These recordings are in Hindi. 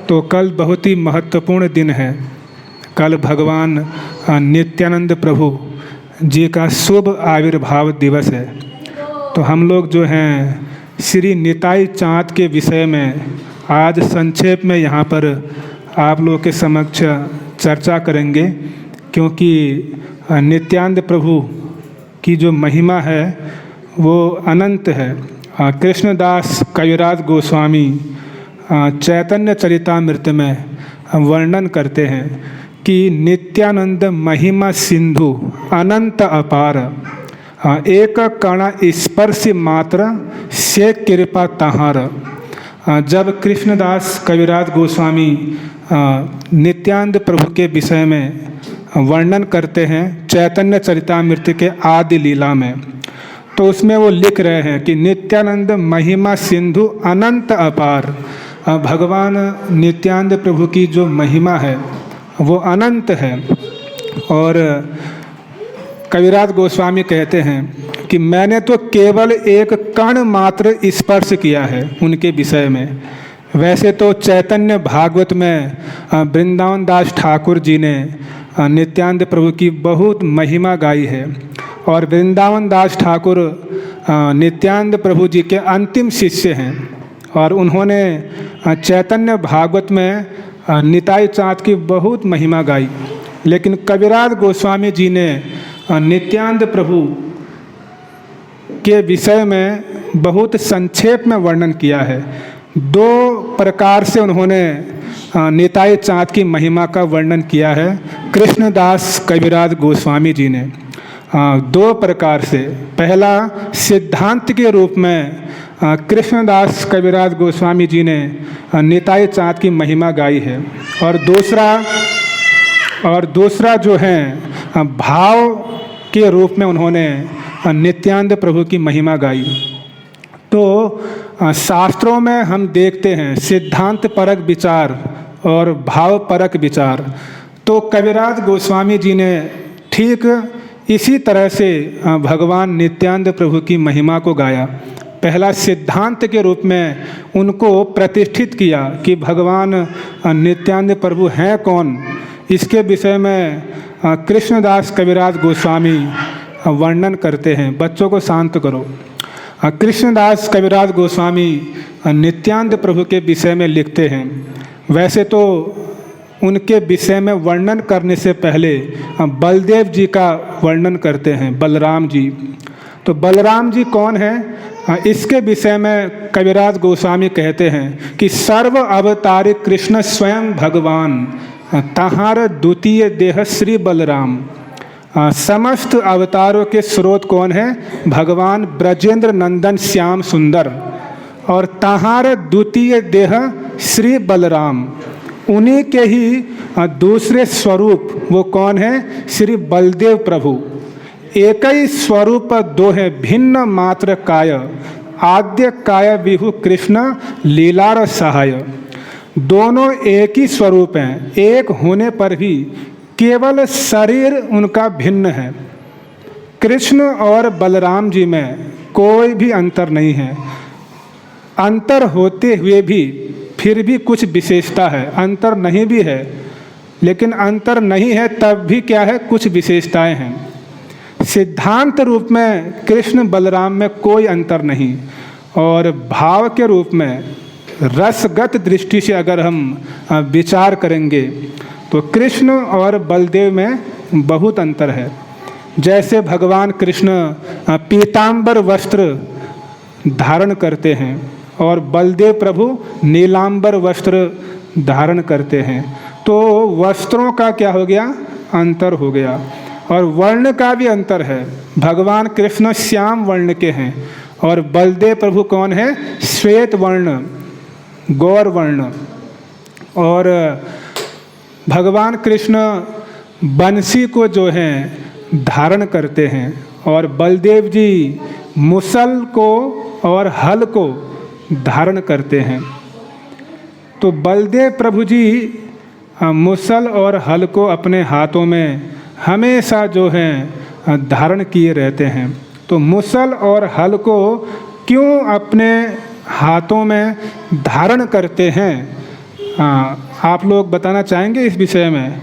तो कल बहुत ही महत्वपूर्ण दिन है। कल भगवान नित्यानंद प्रभु जी का शुभ आविर्भाव दिवस है। तो हम लोग जो हैं श्री निताई चाँद के विषय में आज संक्षेप में यहाँ पर आप लोगों के समक्ष चर्चा करेंगे, क्योंकि नित्यानंद प्रभु की जो महिमा है वो अनंत है। कृष्णदास कविराज गोस्वामी चैतन्य चरितामृत में वर्णन करते हैं कि नित्यानंद महिमा सिंधु अनंत अपार, एक कण स्पर्श मात्र से कृपा तहार। जब कृष्णदास कविराज गोस्वामी नित्यानंद प्रभु के विषय में वर्णन करते हैं चैतन्य चरितामृत के आदि लीला में, तो उसमें वो लिख रहे हैं कि नित्यानंद महिमा सिंधु अनंत अपार। भगवान नित्यानंद प्रभु की जो महिमा है वो अनंत है। और कविराज गोस्वामी कहते हैं कि मैंने तो केवल एक कण मात्र स्पर्श किया है उनके विषय में। वैसे तो चैतन्य भागवत में वृंदावन दास ठाकुर जी ने नित्यानंद प्रभु की बहुत महिमा गाई है, और वृंदावन दास ठाकुर नित्यानंद प्रभु जी के अंतिम शिष्य हैं, और उन्होंने चैतन्य भागवत में निताई चाँद की बहुत महिमा गाई। लेकिन कविराज गोस्वामी जी ने नित्यानंद प्रभु के विषय में बहुत संक्षेप में वर्णन किया है। दो प्रकार से उन्होंने निताई चाँद की महिमा का वर्णन किया है कृष्णदास कविराज गोस्वामी जी ने, दो प्रकार से। पहला सिद्धांत के रूप में कृष्णदास कविराज गोस्वामी जी ने निताई चाँद की महिमा गाई है, और दूसरा जो है भाव के रूप में उन्होंने नित्यानंद प्रभु की महिमा गाई। तो शास्त्रों में हम देखते हैं सिद्धांत परक विचार और भाव परक विचार। तो कविराज गोस्वामी जी ने ठीक इसी तरह से भगवान नित्यानंद प्रभु की महिमा को गाया। पहला सिद्धांत के रूप में उनको प्रतिष्ठित किया कि भगवान नित्यानंद प्रभु हैं कौन। इसके विषय में कृष्णदास कविराज गोस्वामी वर्णन करते हैं। बच्चों को शांत करो। कृष्णदास कविराज गोस्वामी नित्यानंद प्रभु के विषय में लिखते हैं। वैसे तो उनके विषय में वर्णन करने से पहले बलदेव जी का वर्णन करते हैं, बलराम जी। तो बलराम जी कौन हैं? इसके विषय में कविराज गोस्वामी कहते हैं कि सर्व अवतारी कृष्ण स्वयं भगवान, तहार द्वितीय देह श्री बलराम। समस्त अवतारों के स्रोत कौन है? भगवान ब्रजेंद्र नंदन श्याम सुंदर, और तहार द्वितीय देह श्री बलराम। उन्हीं के ही दूसरे स्वरूप वो कौन है? श्री बलदेव प्रभु। एक ही स्वरूप दो है भिन्न मात्र काय, आद्य काय विहु कृष्ण लीलार सहाय। दोनों एक ही स्वरूप हैं, एक होने पर भी केवल शरीर उनका भिन्न है। कृष्ण और बलराम जी में कोई भी अंतर नहीं है। अंतर होते हुए भी फिर भी कुछ विशेषता है। अंतर नहीं भी है, लेकिन अंतर नहीं है तब भी क्या है? कुछ विशेषताएं हैं। सिद्धांत रूप में कृष्ण बलराम में कोई अंतर नहीं, और भाव के रूप में रसगत दृष्टि से अगर हम विचार करेंगे तो कृष्ण और बलदेव में बहुत अंतर है। जैसे भगवान कृष्ण पीतांबर वस्त्र धारण करते हैं और बलदेव प्रभु नीलांबर वस्त्र धारण करते हैं, तो वस्त्रों का क्या हो गया? अंतर हो गया। और वर्ण का भी अंतर है। भगवान कृष्ण श्याम वर्ण के हैं और बलदेव प्रभु कौन है? श्वेत वर्ण, गौर वर्ण। और भगवान कृष्ण बंसी को जो है धारण करते हैं, और बलदेव जी मुसल को और हल को धारण करते हैं। तो बलदेव प्रभु जी मुसल और हल को अपने हाथों में हमेशा जो है धारण किए रहते हैं। तो मुसल और हल को क्यों अपने हाथों में धारण करते हैं? आप लोग बताना चाहेंगे इस विषय में?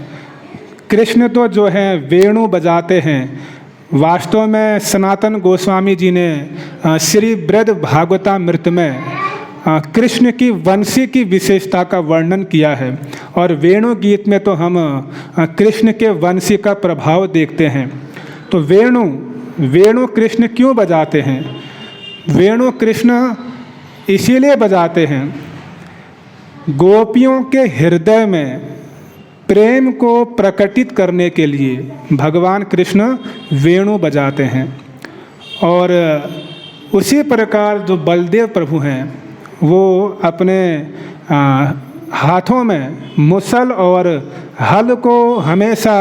कृष्ण तो जो है वेणु बजाते हैं। वास्तव में सनातन गोस्वामी जी ने श्री बृहद भागवतामृत में कृष्ण की वंशी की विशेषता का वर्णन किया है, और वेणु गीत में तो हम कृष्ण के वंशी का प्रभाव देखते हैं। तो वेणु कृष्ण क्यों बजाते हैं? वेणु कृष्ण इसीलिए बजाते हैं, गोपियों के हृदय में प्रेम को प्रकटित करने के लिए भगवान कृष्ण वेणु बजाते हैं। और उसी प्रकार जो बलदेव प्रभु हैं वो अपने हाथों में मुसल और हल को हमेशा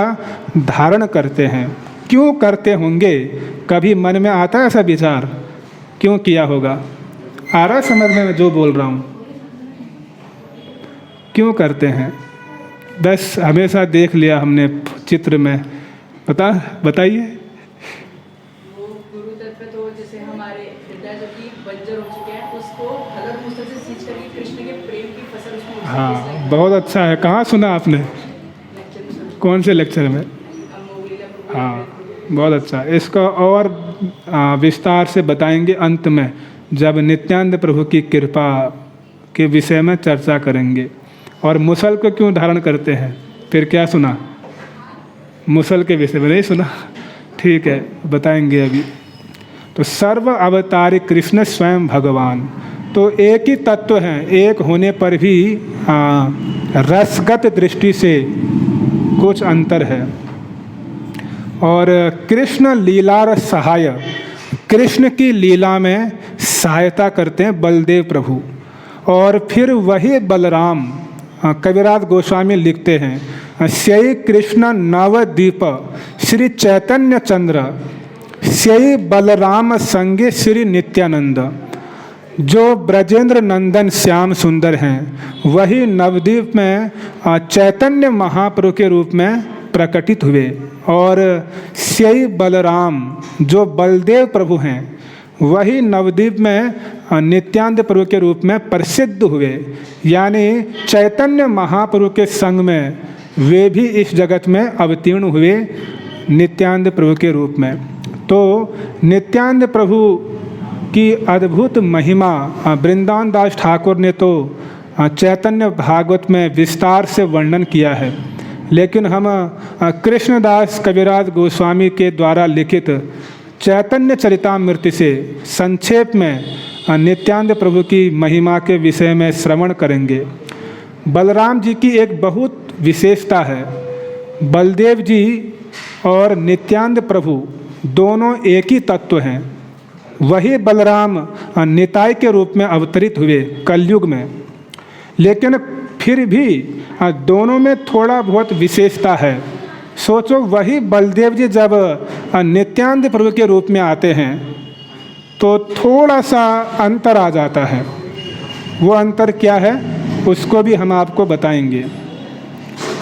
धारण करते हैं। क्यों करते होंगे? कभी मन में आता है ऐसा विचार? क्यों किया होगा? आ रहा समझ में मैं जो बोल रहा हूँ? क्यों करते हैं? बस हमेशा देख लिया हमने चित्र में। बताइए। वो गुरु तत्व तो जैसे हमारे हृदय जो कि बंजर हो चुके हैं, उसको हलक मुसल से सींच करके कृष्ण के प्रेम की फसल उसमें हाँ, बहुत अच्छा है। कहाँ सुना आपने? कौन से लेक्चर में? हाँ, बहुत अच्छा। इसका और विस्तार से बताएंगे अंत में, जब नित्यानंद प्रभु की कृपा के विषय में चर्चा करेंगे। और मुसल को क्यों धारण करते हैं? फिर क्या सुना? मुसल के विषय में नहीं सुना? ठीक है, बताएंगे अभी। तो सर्व अवतारी कृष्ण स्वयं भगवान, तो एक ही तत्व हैं। एक होने पर भी रसगत दृष्टि से कुछ अंतर है। और कृष्ण लीला सहाय, कृष्ण की लीला में सहायता करते हैं बलदेव प्रभु। और फिर वही बलराम, कविराज गोस्वामी लिखते हैं, श्री कृष्ण नवदीप श्री चैतन्य चंद्र श्री बलराम संगे श्री नित्यानंद, जो ब्रजेंद्र नंदन श्याम सुंदर हैं, वही नवदीप में चैतन्य महाप्रभु के रूप में प्रकटित हुए। और श्री बलराम जो बलदेव प्रभु हैं, वही नवदीप में नित्यानंद प्रभु के रूप में प्रसिद्ध हुए। यानी चैतन्य महाप्रभु के संग में वे भी इस जगत में अवतीर्ण हुए नित्यानंद प्रभु के रूप में। तो नित्यानंद प्रभु की अद्भुत महिमा वृंदावन दास ठाकुर ने तो चैतन्य भागवत में विस्तार से वर्णन किया है, लेकिन हम कृष्णदास कविराज गोस्वामी के द्वारा लिखित चैतन्य चरितामृत से संक्षेप में नित्यानंद प्रभु की महिमा के विषय में श्रवण करेंगे। बलराम जी की एक बहुत विशेषता है। बलदेव जी और नित्यानंद प्रभु दोनों एक ही तत्व हैं। वही बलराम निताय के रूप में अवतरित हुए कलयुग में, लेकिन फिर भी दोनों में थोड़ा बहुत विशेषता है। सोचो, वही बलदेव जी जब नित्यानंद प्रभु के रूप में आते हैं तो थोड़ा सा अंतर आ जाता है। वो अंतर क्या है उसको भी हम आपको बताएंगे।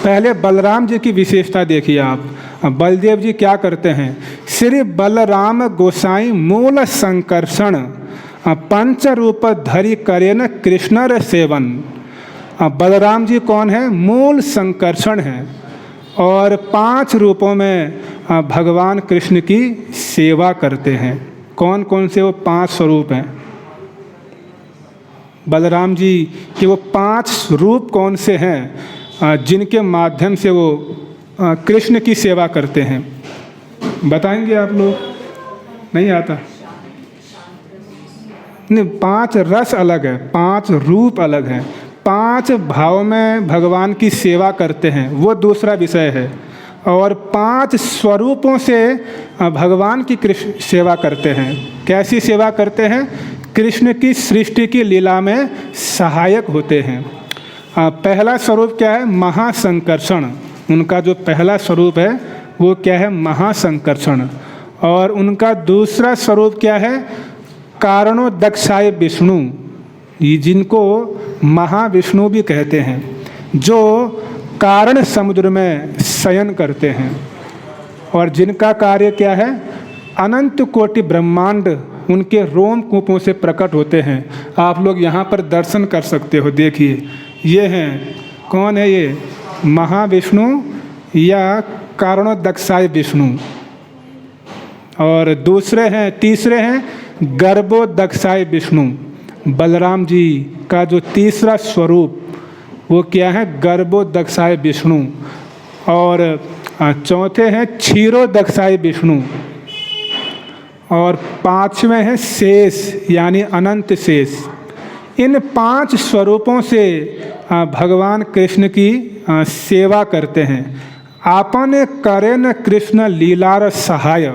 पहले बलराम जी की विशेषता देखिए आप। बलदेव जी क्या करते हैं? श्री बलराम गोसाई मूल संकर्षण पंच रूप धरि करेन कृष्णर सेवन। बलराम जी कौन है? मूल संकर्षण है, और 5 रूपों में भगवान कृष्ण की सेवा करते हैं। कौन कौन से वो 5 स्वरूप हैं? बलराम जी के वो 5 रूप कौन से हैं जिनके माध्यम से वो कृष्ण की सेवा करते हैं? बताएंगे आप लोग? नहीं आता? नहीं, 5 रस अलग है, 5 रूप अलग हैं। 5 भाव में भगवान की सेवा करते हैं, वो दूसरा विषय है। और 5 स्वरूपों से भगवान की कृष्ण सेवा करते हैं। कैसी सेवा करते हैं? कृष्ण की सृष्टि की लीला में सहायक होते हैं। पहला स्वरूप क्या है? महासंकर्षण। उनका जो पहला स्वरूप है वो क्या है? महासंकर्षण। और उनका दूसरा स्वरूप क्या है? कारणोदक्षाय विष्णु, जिनको महाविष्णु भी कहते हैं, जो कारण समुद्र में शयन करते हैं। और जिनका कार्य क्या है? अनंत कोटि ब्रह्मांड उनके रोम कूपों से प्रकट होते हैं। आप लोग यहाँ पर दर्शन कर सकते हो। देखिए, ये हैं कौन है ये? महाविष्णु या कारणोदक्षाय विष्णु। और तीसरे हैं गर्भोदक्षाय विष्णु। बलराम जी का जो तीसरा स्वरूप वो क्या है? गर्भोदक्षाय विष्णु। और चौथे हैं क्षीरोदक्षाय विष्णु। और पांचवें हैं शेष यानी अनंत शेष। इन 5 स्वरूपों से भगवान कृष्ण की सेवा करते हैं। आपने करे न कृष्ण लीलार सहाय,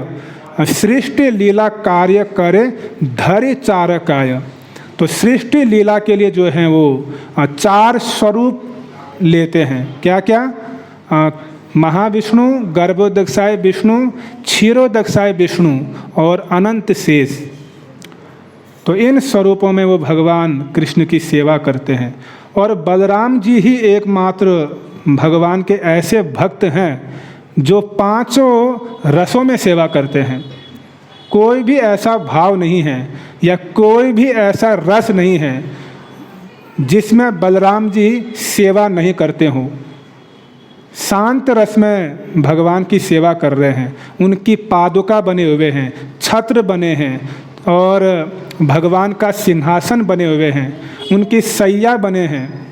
सृष्टि लीला कार्य करे धरि चारकाय। तो सृष्टि लीला के लिए जो हैं वो 4 स्वरूप लेते हैं। क्या क्या? महाविष्णु, गर्भोदक्षाय विष्णु, क्षीरोदक्षाय विष्णु और अनंत शेष। तो इन स्वरूपों में वो भगवान कृष्ण की सेवा करते हैं। और बलराम जी ही एकमात्र भगवान के ऐसे भक्त हैं जो 5 रसों में सेवा करते हैं। कोई भी ऐसा भाव नहीं है या कोई भी ऐसा रस नहीं है जिसमें बलराम जी सेवा नहीं करते हों। शांत रस में भगवान की सेवा कर रहे हैं। उनकी पादुका बने हुए हैं, छत्र बने हैं और भगवान का सिंहासन बने हुए हैं, उनकी सैया बने हैं।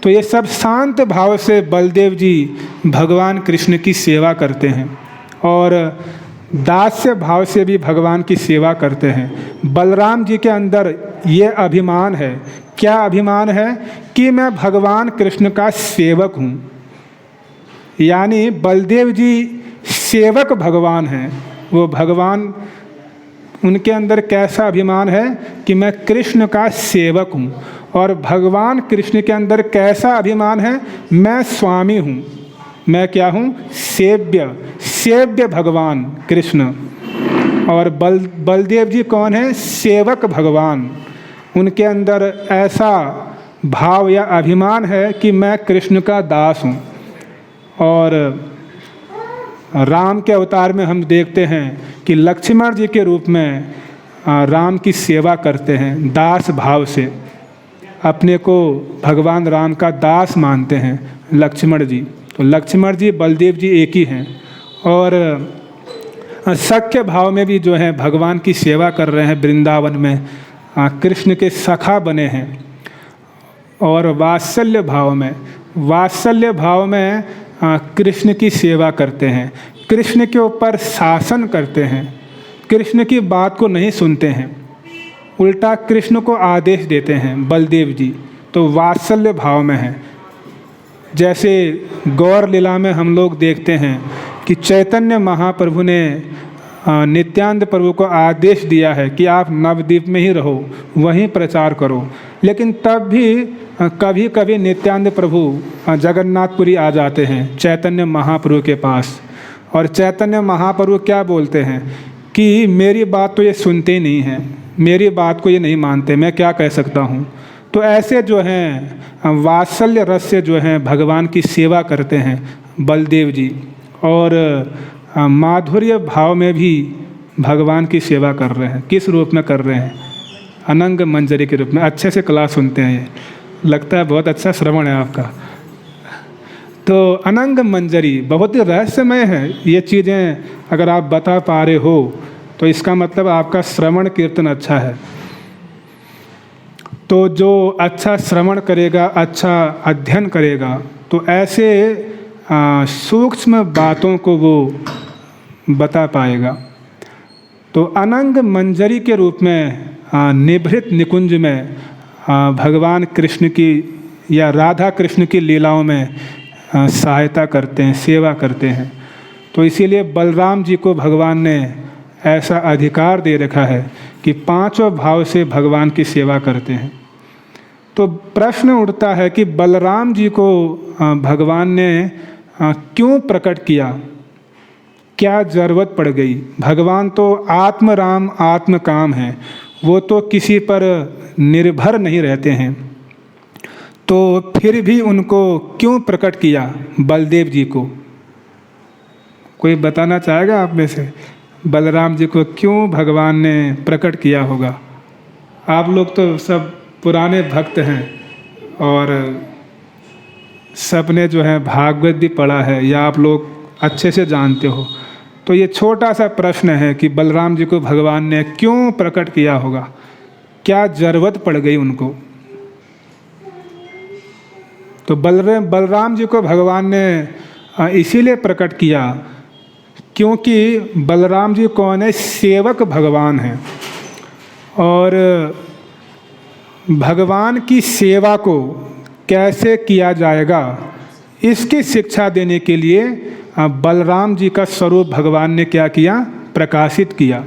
तो ये सब शांत भाव से बलदेव जी भगवान कृष्ण की सेवा करते हैं और दास्य भाव से भी भगवान की सेवा करते हैं। बलराम जी के अंदर ये अभिमान है। क्या अभिमान है? कि मैं भगवान कृष्ण का सेवक हूँ। यानी बलदेव जी सेवक भगवान हैं। वो भगवान, उनके अंदर कैसा अभिमान है कि मैं कृष्ण का सेवक हूँ। और भगवान कृष्ण के अंदर कैसा अभिमान है? मैं स्वामी हूँ। मैं क्या हूँ? सेव्य भगवान कृष्ण। और बलदेव जी कौन है? सेवक भगवान। उनके अंदर ऐसा भाव या अभिमान है कि मैं कृष्ण का दास हूँ। और राम के अवतार में हम देखते हैं कि लक्ष्मण जी के रूप में राम की सेवा करते हैं। दास भाव से अपने को भगवान राम का दास मानते हैं लक्ष्मण जी। तो लक्ष्मण जी बलदेव जी एक ही हैं। और सख्य भाव में भी जो है भगवान की सेवा कर रहे हैं। वृंदावन में कृष्ण के सखा बने हैं। और वात्सल्य भाव में कृष्ण की सेवा करते हैं। कृष्ण के ऊपर शासन करते हैं। कृष्ण की बात को नहीं सुनते हैं, उल्टा कृष्ण को आदेश देते हैं बलदेव जी। तो वात्सल्य भाव में है। जैसे गौर लीला में हम लोग देखते हैं कि चैतन्य महाप्रभु ने नित्यानंद प्रभु को आदेश दिया है कि आप नवद्वीप में ही रहो, वहीं प्रचार करो। लेकिन तब भी कभी कभी नित्यानंद प्रभु जगन्नाथपुरी आ जाते हैं चैतन्य महाप्रभु के पास। और चैतन्य महाप्रभु क्या बोलते हैं कि मेरी बात तो ये सुनते ही नहीं हैं, मेरी बात को ये नहीं मानते, मैं क्या कह सकता हूँ। तो ऐसे जो हैं वात्सल्य रस से जो हैं भगवान की सेवा करते हैं बलदेव जी। और माधुर्य भाव में भी भगवान की सेवा कर रहे हैं। किस रूप में कर रहे हैं? अनंग मंजरी के रूप में। अच्छे से क्लास सुनते हैं, ये लगता है बहुत अच्छा श्रवण है आपका। तो अनंग मंजरी बहुत ही रहस्यमय है। ये चीज़ें अगर आप बता पा रहे हो तो इसका मतलब आपका श्रवण कीर्तन अच्छा है। तो जो अच्छा श्रवण करेगा, अच्छा अध्ययन करेगा, तो ऐसे सूक्ष्म बातों को वो बता पाएगा। तो अनंग मंजरी के रूप में निभृत निकुंज में भगवान कृष्ण की या राधा कृष्ण की लीलाओं में सहायता करते हैं, सेवा करते हैं। तो इसीलिए बलराम जी को भगवान ने ऐसा अधिकार दे रखा है कि 5 भाव से भगवान की सेवा करते हैं। तो प्रश्न उठता है कि बलराम जी को भगवान ने क्यों प्रकट किया? क्या ज़रूरत पड़ गई? भगवान तो आत्म राम आत्म काम है, वो तो किसी पर निर्भर नहीं रहते हैं। तो फिर भी उनको क्यों प्रकट किया बलदेव जी को? कोई बताना चाहेगा आप में से? बलराम जी को क्यों भगवान ने प्रकट किया होगा? आप लोग तो सब पुराने भक्त हैं और सबने जो है भागवत भी पढ़ा है या आप लोग अच्छे से जानते हो, तो ये छोटा सा प्रश्न है कि बलराम जी को भगवान ने क्यों प्रकट किया होगा, क्या जरूरत पड़ गई उनको। तो बलराम जी को भगवान ने इसीलिए प्रकट किया क्योंकि बलराम जी कौन है, सेवक भगवान हैं, और भगवान की सेवा को कैसे किया जाएगा इसकी शिक्षा देने के लिए बलराम जी का स्वरूप भगवान ने क्या किया, प्रकाशित किया।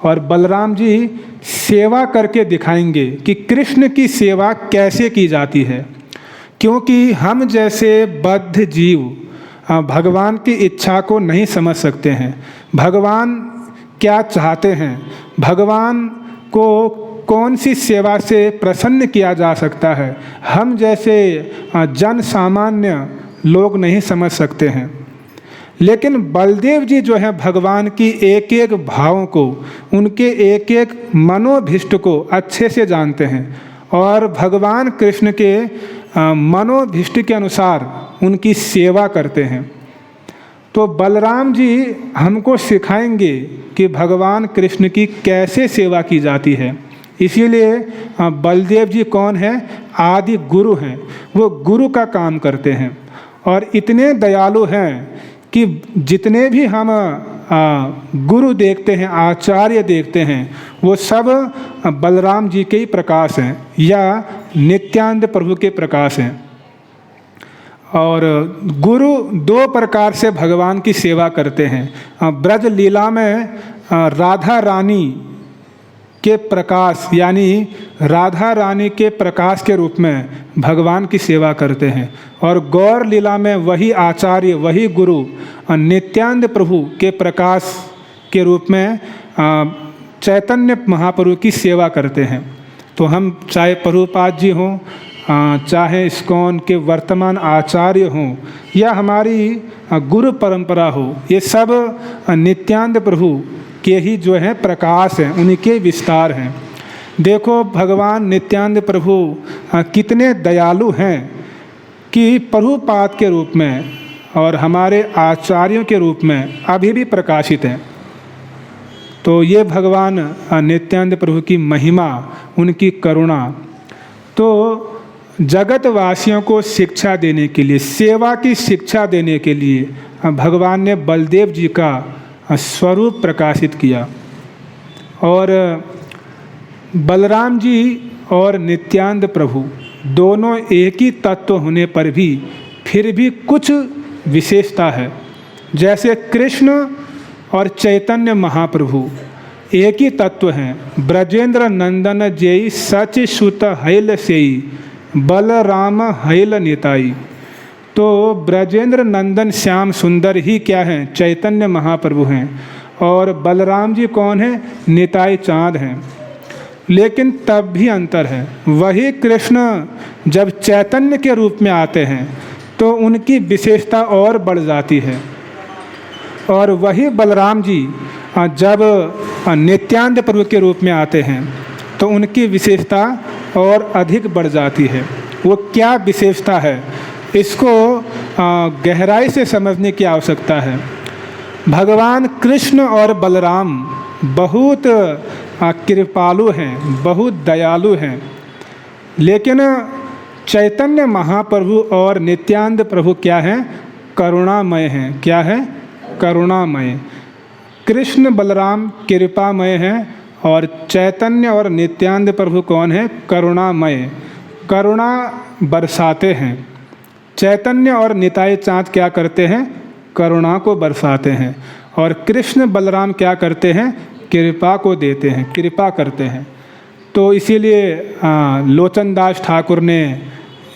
और बलराम जी सेवा करके दिखाएंगे कि कृष्ण की सेवा कैसे की जाती है, क्योंकि हम जैसे बद्ध जीव भगवान की इच्छा को नहीं समझ सकते हैं। भगवान क्या चाहते हैं, भगवान को कौन सी सेवा से प्रसन्न किया जा सकता है, हम जैसे जन सामान्य लोग नहीं समझ सकते हैं। लेकिन बलदेव जी जो है भगवान की एक एक भावों को, उनके एक एक मनोभिष्ट को अच्छे से जानते हैं और भगवान कृष्ण के मनोभिष्ट के अनुसार उनकी सेवा करते हैं। तो बलराम जी हमको सिखाएंगे कि भगवान कृष्ण की कैसे सेवा की जाती है। इसीलिए बलदेव जी कौन है, आदि गुरु हैं, वो गुरु का काम करते हैं और इतने दयालु हैं कि जितने भी हम गुरु देखते हैं, आचार्य देखते हैं, वो सब बलराम जी के ही प्रकाश हैं या नित्यानंद प्रभु के प्रकाश हैं। और गुरु दो प्रकार से भगवान की सेवा करते हैं। ब्रज लीला में राधा रानी के प्रकाश यानी राधा रानी के प्रकाश के रूप में भगवान की सेवा करते हैं, और गौर लीला में वही आचार्य, वही गुरु नित्यानंद प्रभु के प्रकाश के रूप में चैतन्य महाप्रभु की सेवा करते हैं। तो हम चाहे प्रभुपाद जी हों, चाहे इस्कॉन के वर्तमान आचार्य हों या हमारी गुरु परंपरा हो, ये सब नित्यानंद प्रभु के ही जो है प्रकाश हैं, उनके विस्तार हैं। देखो भगवान नित्यानंद प्रभु कितने दयालु हैं कि प्रभुपाद के रूप में और हमारे आचार्यों के रूप में अभी भी प्रकाशित हैं। तो ये भगवान नित्यानंद प्रभु की महिमा, उनकी करुणा। तो जगतवासियों को शिक्षा देने के लिए, सेवा की शिक्षा देने के लिए भगवान ने बलदेव जी का स्वरूप प्रकाशित किया। और बलराम जी और नित्यानंद प्रभु दोनों एक ही तत्व होने पर भी फिर भी कुछ विशेषता है। जैसे कृष्ण और चैतन्य महाप्रभु एक ही तत्व हैं, ब्रजेंद्र नंदन जेई सच सुत हैल सेई बलराम हैल निताई। तो ब्रजेंद्र नंदन श्याम सुंदर ही क्या हैं, चैतन्य महाप्रभु हैं, और बलराम जी कौन है, निताई चाँद हैं। लेकिन तब भी अंतर है, वही कृष्ण जब चैतन्य के रूप में आते हैं तो उनकी विशेषता और बढ़ जाती है, और वही बलराम जी जब नित्यानंद प्रभु के रूप में आते हैं तो उनकी विशेषता और अधिक बढ़ जाती है। वो क्या विशेषता है, इसको गहराई से समझने की आवश्यकता है। भगवान कृष्ण और बलराम बहुत कृपालु हैं, बहुत दयालु हैं, लेकिन चैतन्य महाप्रभु और नित्यानंद प्रभु क्या हैं, करुणामय हैं। क्या है, करुणामय। कृष्ण बलराम कृपामय हैं और चैतन्य और नित्यानंद प्रभु कौन है, करुणामय, करुणा बरसाते हैं। चैतन्य और निताई चाँद क्या करते हैं, करुणा को बरसाते हैं, और कृष्ण बलराम क्या करते हैं, कृपा को देते हैं, कृपा करते हैं। तो इसीलिए लोचनदास ठाकुर ने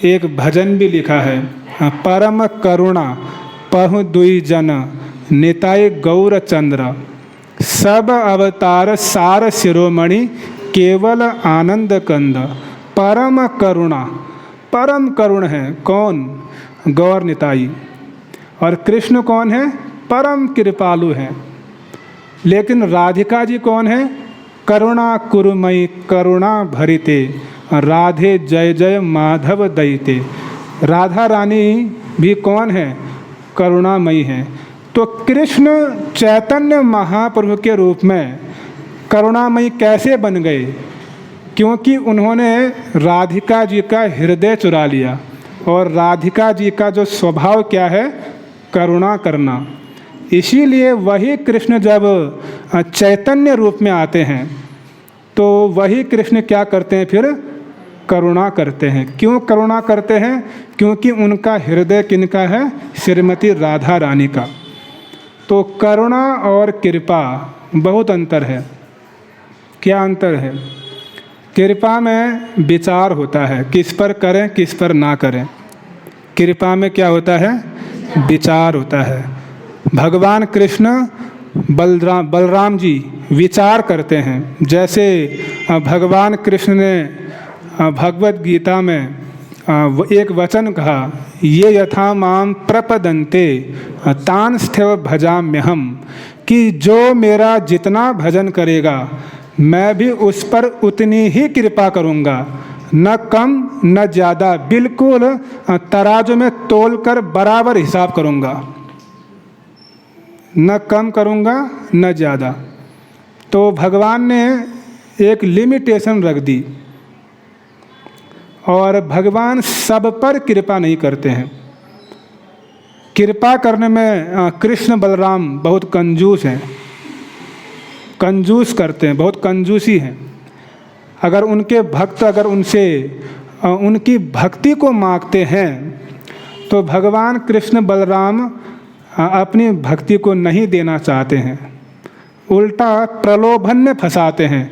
एक भजन भी लिखा है, परम करुणा पहु दुई जन निताई गौर चंद्र सब अवतार सार शिरोमणि केवल आनंद कंद। परम करुणा, परम करुण है कौन, गौर निताई, और कृष्ण कौन है, परम कृपालु हैं। लेकिन राधिका जी कौन है, करुणा कुरुमयी करुणा भरिते राधे जय जय माधव दयिते। राधा रानी भी कौन है? करुणामयी हैं। तो कृष्ण चैतन्य महाप्रभु के रूप में करुणामयी कैसे बन गए? क्योंकि उन्होंने राधिका जी का हृदय चुरा लिया, और राधिका जी का जो स्वभाव क्या है? करुणा करना। इसीलिए वही कृष्ण जब चैतन्य रूप में आते हैं तो वही कृष्ण क्या करते हैं? फिर करुणा करते हैं। क्यों करुणा करते हैं? क्योंकि उनका हृदय किनका है? श्रीमती राधा रानी का। तो करुणा और कृपा बहुत अंतर है। क्या अंतर है? कृपा में विचार होता है, किस पर करें किस पर ना करें। कृपा में क्या होता है? विचार होता है। भगवान कृष्ण बलराम जी विचार करते हैं। जैसे भगवान कृष्ण ने भगवत गीता में एक वचन कहा, ये यथा माम प्रपदन्ते तांस्थैव भजाम्यहम्, कि जो मेरा जितना भजन करेगा मैं भी उस पर उतनी ही कृपा करूँगा, न कम न ज़्यादा, बिल्कुल तराजू में तोल कर बराबर हिसाब करूँगा, न कम करूँगा न ज़्यादा। तो भगवान ने एक लिमिटेशन रख दी, और भगवान सब पर कृपा नहीं करते हैं। कृपा करने में कृष्ण बलराम बहुत कंजूस हैं, कंजूस करते हैं, बहुत कंजूसी हैं। अगर उनके भक्त अगर उनसे उनकी भक्ति को मांगते हैं तो भगवान कृष्ण बलराम अपनी भक्ति को नहीं देना चाहते हैं, उल्टा प्रलोभन में फंसाते हैं।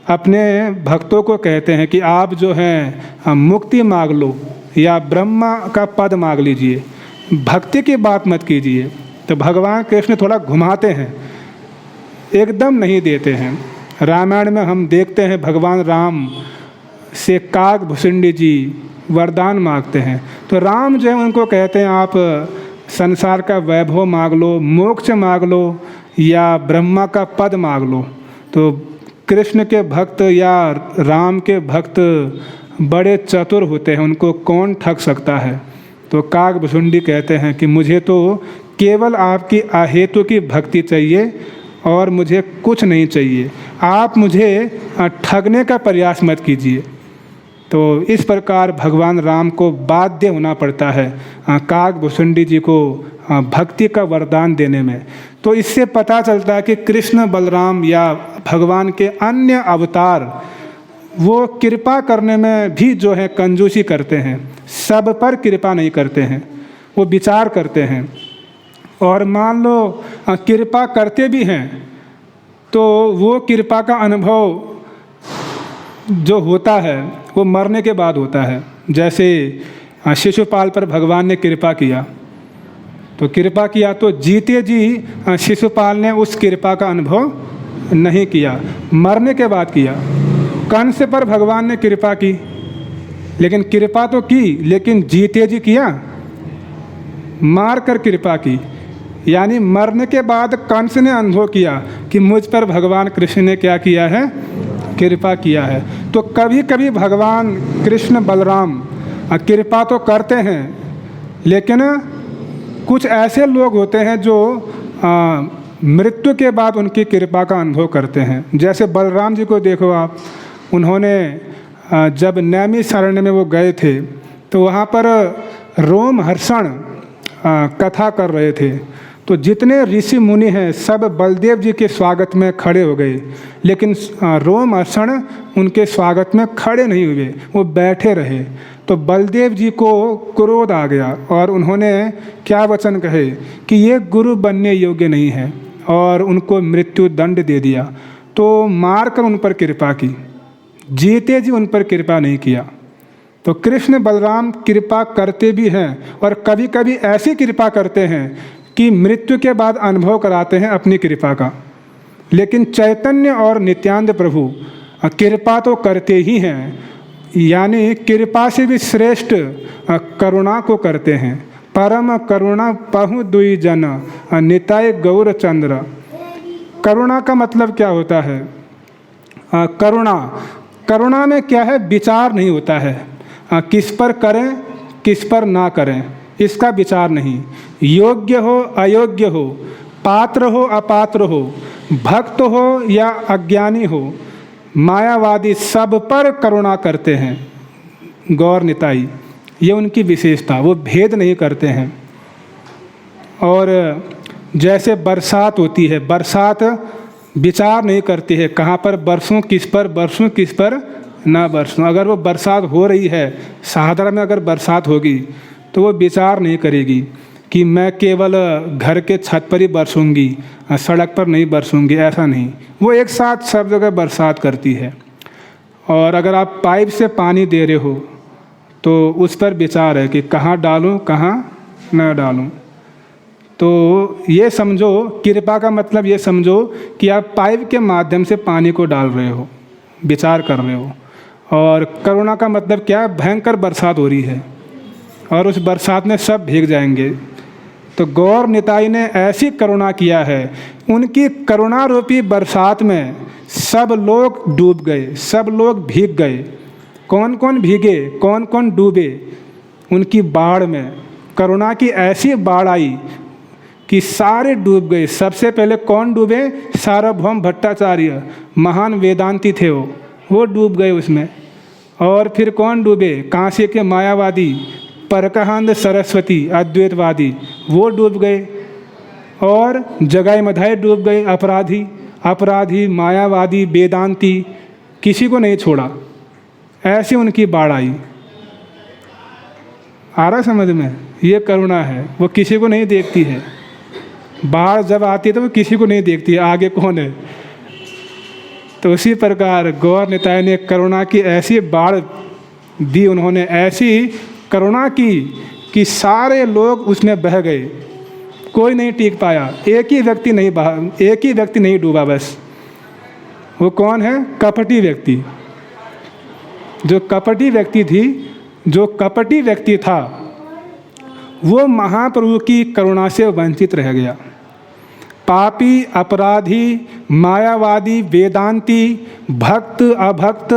अपने भक्तों को कहते हैं कि आप जो हैं मुक्ति मांग लो या ब्रह्मा का पद मांग लीजिए, भक्ति की बात मत कीजिए। तो भगवान कृष्ण थोड़ा घुमाते हैं, एकदम नहीं देते हैं। रामायण में हम देखते हैं भगवान राम से काकभूषुंडी जी वरदान मांगते हैं, तो राम जो है उनको कहते हैं आप संसार का वैभव मांग लो, मोक्ष मांग लो या ब्रह्मा का पद मांग लो। तो कृष्ण के भक्त या राम के भक्त बड़े चतुर होते हैं, उनको कौन ठग सकता है। तो काकभूषुंडी कहते हैं कि मुझे तो केवल आपकी अहेतु की भक्ति चाहिए और मुझे कुछ नहीं चाहिए, आप मुझे ठगने का प्रयास मत कीजिए। तो इस प्रकार भगवान राम को बाध्य होना पड़ता है काकभूषुंडी जी को भक्ति का वरदान देने में। तो इससे पता चलता है कि कृष्ण बलराम या भगवान के अन्य अवतार वो कृपा करने में भी जो है कंजूसी करते हैं, सब पर कृपा नहीं करते हैं, वो विचार करते हैं। और मान लो कृपा करते भी हैं तो वो कृपा का अनुभव जो होता है वो मरने के बाद होता है। जैसे शिशुपाल पर भगवान ने कृपा किया, तो कृपा किया तो जीते जी शिशुपाल ने उस कृपा का अनुभव नहीं किया, मरने के बाद किया। कंस पर भगवान ने कृपा की, लेकिन कृपा तो की, लेकिन जीते जी किया, मार कर कृपा की। यानी मरने के बाद कंस ने अनुभव किया कि मुझ पर भगवान कृष्ण ने क्या किया है? कृपा किया है। तो कभी कभी भगवान कृष्ण बलराम कृपा तो करते हैं, लेकिन कुछ ऐसे लोग होते हैं जो मृत्यु के बाद उनकी कृपा का अनुभव करते हैं। जैसे बलराम जी को देखो आप, उन्होंने जब नैमिषारण्य में वो गए थे तो वहाँ पर रोमहर्षण कथा कर रहे थे। तो जितने ऋषि मुनि हैं सब बलदेव जी के स्वागत में खड़े हो गए, लेकिन रोमहर्षण उनके स्वागत में खड़े नहीं हुए, वो बैठे रहे। तो बलदेव जी को क्रोध आ गया और उन्होंने क्या वचन कहे कि ये गुरु बनने योग्य नहीं है, और उनको मृत्यु दंड दे दिया। तो मार कर उन पर कृपा की, जीते जी उन पर कृपा नहीं किया। तो कृष्ण बलराम कृपा करते भी हैं और कभी कभी ऐसी कृपा करते हैं कि मृत्यु के बाद अनुभव कराते हैं अपनी कृपा का। लेकिन चैतन्य और नित्यानंद प्रभु कृपा तो करते ही हैं, यानी कृपा से भी श्रेष्ठ करुणा को करते हैं। परम करुणा पहु दुई जन निताय गौर चंद्र। करुणा का मतलब क्या होता है? करुणा में क्या है? विचार नहीं होता है, किस पर करें किस पर ना करें, इसका विचार नहीं। योग्य हो अयोग्य हो, पात्र हो अपात्र हो, भक्त हो या अज्ञानी हो, मायावादी सब पर करुणा करते हैं। गौर निताई, ये उनकी विशेषता, वो भेद नहीं करते हैं। और जैसे बरसात होती है, बरसात विचार नहीं करती है कहाँ पर बरसूं, किस पर ना बरसूं। अगर वो बरसात हो रही है, साधारण में अगर बरसात होगी तो वो विचार नहीं करेगी कि मैं केवल घर के छत पर ही बरसूंगी, सड़क पर नहीं बरसूंगी, ऐसा नहीं। वो एक साथ सब जगह बरसात करती है। और अगर आप पाइप से पानी दे रहे हो तो उस पर विचार है कि कहाँ डालूं, कहाँ न डालूं। तो ये समझो, कृपा का मतलब ये समझो कि आप पाइप के माध्यम से पानी को डाल रहे हो, विचार कर रहे हो। और करुणा का मतलब क्या है, भयंकर बरसात हो रही है और उस बरसात में सब भीग जाएंगे। तो गौर निताई ने ऐसी करुणा किया है, उनकी करुणा रूपी बरसात में सब लोग डूब गए, सब लोग भीग गए। कौन कौन भीगे, कौन कौन डूबे? उनकी बाढ़ में करुणा की ऐसी बाढ़ आई कि सारे डूब गए। सबसे पहले कौन डूबे? सार्वभौम भट्टाचार्य, महान वेदांती थे वो डूब गए उसमें। और फिर कौन डूबे? काशी के मायावादी परकानंद सरस्वती अद्वैतवादी, वो डूब गए। और जगाई मधाई डूब गए, अपराधी मायावादी वेदांती, किसी को नहीं छोड़ा। ऐसी उनकी बाढ़ आई। आ रहा समझ में? ये करुणा है, वो किसी को नहीं देखती है। बाढ़ जब आती है तो वो किसी को नहीं देखती है आगे कौन है। तो उसी प्रकार गौर निताई ने करुणा की ऐसी बाढ़ दी, उन्होंने ऐसी करुणा की कि सारे लोग उसमें बह गए, कोई नहीं टिक पाया। एक ही व्यक्ति नहीं डूबा बस। वो कौन है? कपटी व्यक्ति। जो कपटी व्यक्ति था वो महाप्रभु की करुणा से वंचित रह गया। पापी, अपराधी, मायावादी, वेदांती, भक्त, अभक्त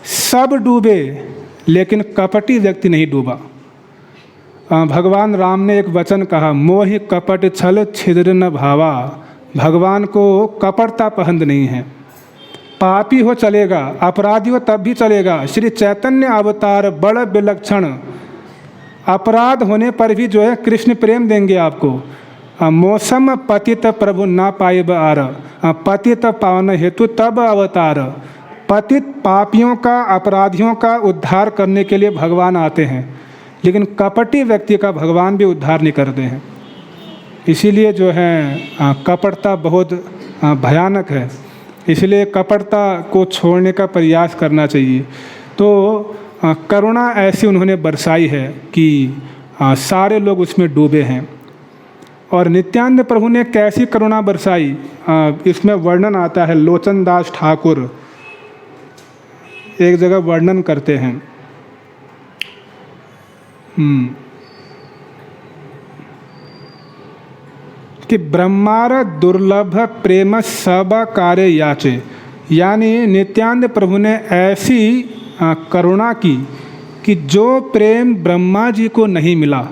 सब डूबे, लेकिन कपटी व्यक्ति नहीं डूबा। भगवान राम ने एक वचन कहा, मोहि कपट छल छिद्र न भावा। भगवान को कपटता पसंद नहीं है। पापी हो चलेगा, अपराधी हो तब भी चलेगा। श्री चैतन्य अवतार बड़ विलक्षण, अपराध होने पर भी जो है कृष्ण प्रेम देंगे आपको। मौसम पतित प्रभु ना पाइब आर, पतित पावन हेतु तब अवतार। पतित पापियों का, अपराधियों का उद्धार करने के लिए भगवान आते हैं, लेकिन कपटी व्यक्ति का भगवान भी उद्धार नहीं करते हैं। इसीलिए जो है कपटता बहुत भयानक है। इसलिए कपटता को छोड़ने का प्रयास करना चाहिए। तो करुणा ऐसी उन्होंने बरसाई है कि सारे लोग उसमें डूबे हैं। और नित्यानंद प्रभु ने कैसी करुणा बरसाई, इसमें वर्णन आता है। लोचन दास ठाकुर एक जगह वर्णन करते हैं कि ब्रह्मार दुर्लभ प्रेम सब कार्य याचे। यानी नित्यानंद प्रभु ने ऐसी करुणा की कि जो प्रेम ब्रह्मा जी को नहीं मिला,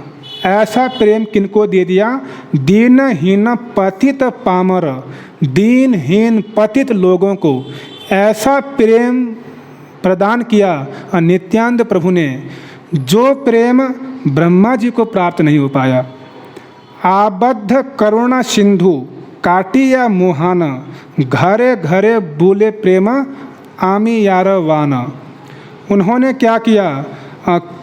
ऐसा प्रेम किनको दे दिया? दीनहीन पतित पामर, दीनहीन पतित लोगों को ऐसा प्रेम प्रदान किया नित्यानंद प्रभु ने, जो प्रेम ब्रह्मा जी को प्राप्त नहीं हो पाया। आबद्ध करुणा सिंधु काटिया मोहाना, घरे घरे बोले प्रेम आमी यार वाना। उन्होंने क्या किया?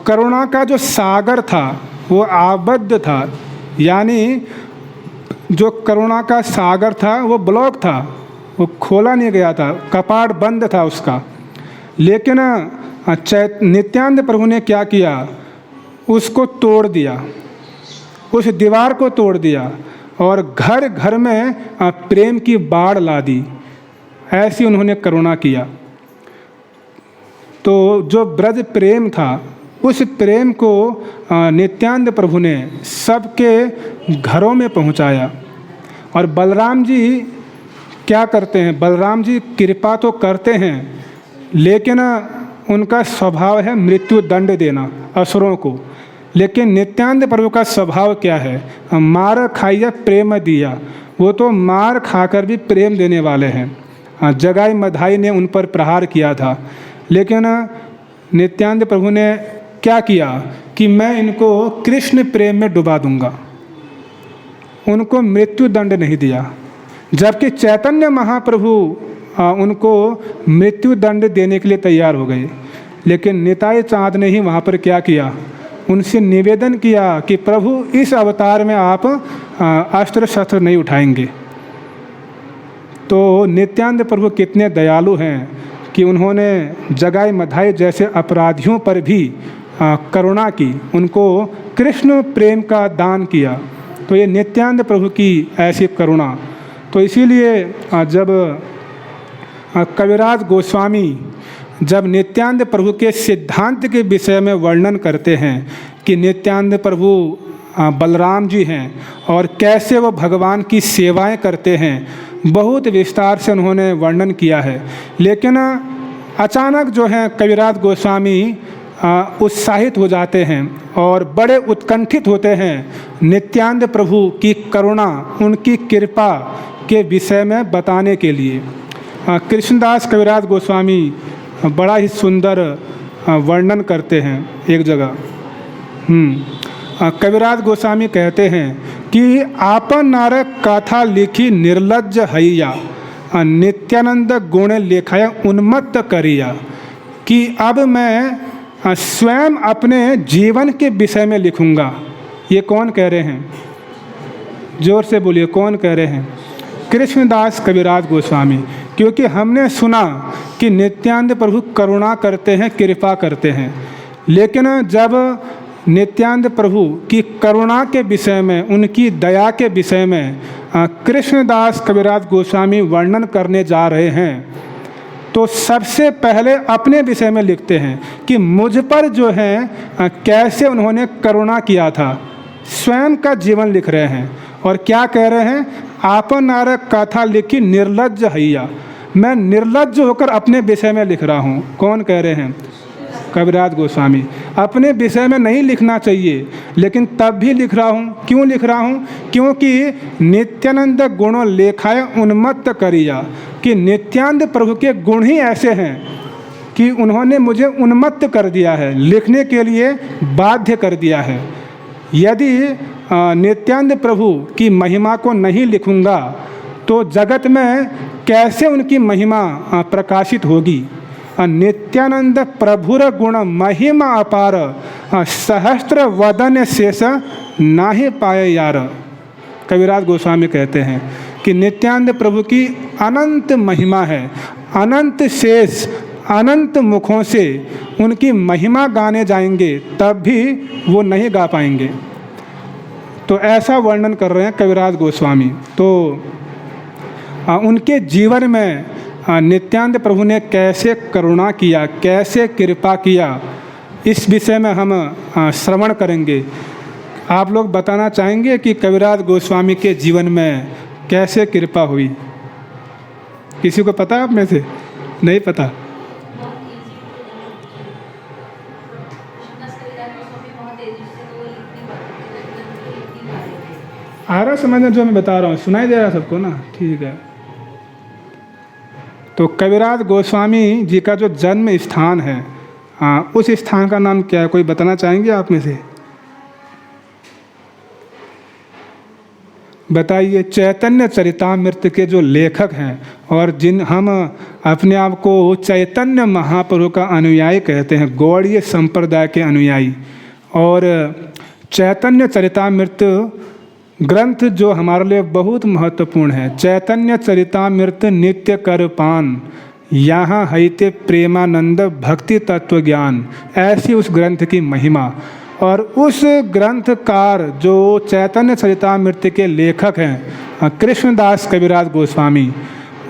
करुणा का जो सागर था वो आबद्ध था, यानी जो करुणा का सागर था वो ब्लॉक था, वो खोला नहीं गया था, कपाट बंद था उसका। लेकिन नित्यानंद प्रभु ने क्या किया? उसको तोड़ दिया, उस दीवार को तोड़ दिया और घर घर में प्रेम की बाढ़ ला दी। ऐसी उन्होंने करुणा किया। तो जो ब्रज प्रेम था, उस प्रेम को नित्यानंद प्रभु ने सबके घरों में पहुंचाया। और बलराम जी क्या करते हैं? बलराम जी कृपा तो करते हैं, लेकिन उनका स्वभाव है मृत्यु दंड देना असुरों को। लेकिन नित्यानंद प्रभु का स्वभाव क्या है? मार खाइया प्रेम दिया। वो तो मार खाकर भी प्रेम देने वाले हैं। जगाई मधाई ने उन पर प्रहार किया था, लेकिन नित्यानंद प्रभु ने क्या किया कि मैं इनको कृष्ण प्रेम में डुबा दूंगा। उनको मृत्यु दंड नहीं दिया, जबकि चैतन्य महाप्रभु उनको मृत्यु दंड देने के लिए तैयार हो गए। लेकिन निताई चाँद ने ही वहाँ पर क्या किया? उनसे निवेदन किया कि प्रभु इस अवतार में आप अस्त्र शस्त्र नहीं उठाएंगे। तो नित्यानंद प्रभु कितने दयालु हैं कि उन्होंने जगाई मधाई जैसे अपराधियों पर भी करुणा की, उनको कृष्ण प्रेम का दान किया। तो ये नित्यानंद प्रभु की ऐसी करुणा। तो इसीलिए जब कविराज गोस्वामी जब नित्यानंद प्रभु के सिद्धांत के विषय में वर्णन करते हैं कि नित्यानंद प्रभु बलराम जी हैं और कैसे वो भगवान की सेवाएं करते हैं, बहुत विस्तार से उन्होंने वर्णन किया है। लेकिन अचानक जो है कविराज गोस्वामी उत्साहित हो जाते हैं और बड़े उत्कंठित होते हैं नित्यानंद प्रभु की करुणा, उनकी कृपा के विषय में बताने के लिए। कृष्णदास कविराज गोस्वामी बड़ा ही सुंदर वर्णन करते हैं एक जगह। कविराज गोस्वामी कहते हैं कि आपन नारक कथा लिखी निर्लज्ज हैया, नित्यानंद गुण लेखाया उन्मत्त करिया। कि अब मैं स्वयं अपने जीवन के विषय में लिखूंगा। ये कौन कह रहे हैं? जोर से बोलिए, कौन कह रहे हैं? कृष्णदास कविराज गोस्वामी। क्योंकि हमने सुना कि नित्यानंद प्रभु करुणा करते हैं, कृपा करते हैं, लेकिन जब नित्यानंद प्रभु की करुणा के विषय में, उनकी दया के विषय में कृष्णदास कविराज गोस्वामी वर्णन करने जा रहे हैं, तो सबसे पहले अपने विषय में लिखते हैं कि मुझ पर जो है कैसे उन्होंने करुणा किया था। स्वयं का जीवन लिख रहे हैं और क्या कह रहे हैं? आपन नारक कथा लिखी निर्लज्ज हैया। मैं निर्लज्ज होकर अपने विषय में लिख रहा हूँ। कौन कह रहे हैं? कविराज गोस्वामी। अपने विषय में नहीं लिखना चाहिए, लेकिन तब भी लिख रहा हूँ। क्यों लिख रहा हूँ? क्योंकि नित्यानंद गुणों लेखाए उन्मत्त करिया। कि नित्यानंद प्रभु के गुण ही ऐसे हैं कि उन्होंने मुझे उन्मत्त कर दिया है, लिखने के लिए बाध्य कर दिया है। यदि नित्यानंद प्रभु की महिमा को नहीं लिखूंगा तो जगत में कैसे उनकी महिमा प्रकाशित होगी? नित्यानंद प्रभुर गुण महिमा अपार, सहस्त्र वदन शेष नाहि पाए यार। कविराज गोस्वामी कहते हैं कि नित्यानंद प्रभु की अनंत महिमा है, अनंत शेष, अनंत मुखों से उनकी महिमा गाने जाएंगे तब भी वो नहीं गा पाएंगे। तो ऐसा वर्णन कर रहे हैं कविराज गोस्वामी। तो उनके जीवन में नित्यानंद प्रभु ने कैसे करुणा किया, कैसे कृपा किया, इस विषय में हम श्रवण करेंगे। आप लोग बताना चाहेंगे कि कविराज गोस्वामी के जीवन में कैसे कृपा हुई? किसी को पता आप में से? नहीं पता? आ रहा समझना जो मैं बता रहा हूँ? सुनाई दे रहा सबको ना? ठीक है। तो कविराज गोस्वामी जी का जो जन्म स्थान है, उस स्थान का नाम क्या है? कोई बताना चाहेंगे आप में से? बताइए। चैतन्य चरितामृत के जो लेखक हैं और जिन हम अपने आप को चैतन्य महाप्रभु का अनुयायी कहते हैं, गौड़ीय संप्रदाय के अनुयायी, और चैतन्य चरितामृत ग्रंथ जो हमारे लिए बहुत महत्वपूर्ण है। चैतन्य चरितामृत नित्य कर पान, यहाँ हैते प्रेमानंद भक्ति तत्व ज्ञान, ऐसी उस ग्रंथ की महिमा। और उस ग्रंथकार जो चैतन्य चरितामृत के लेखक हैं कृष्णदास कविराज गोस्वामी,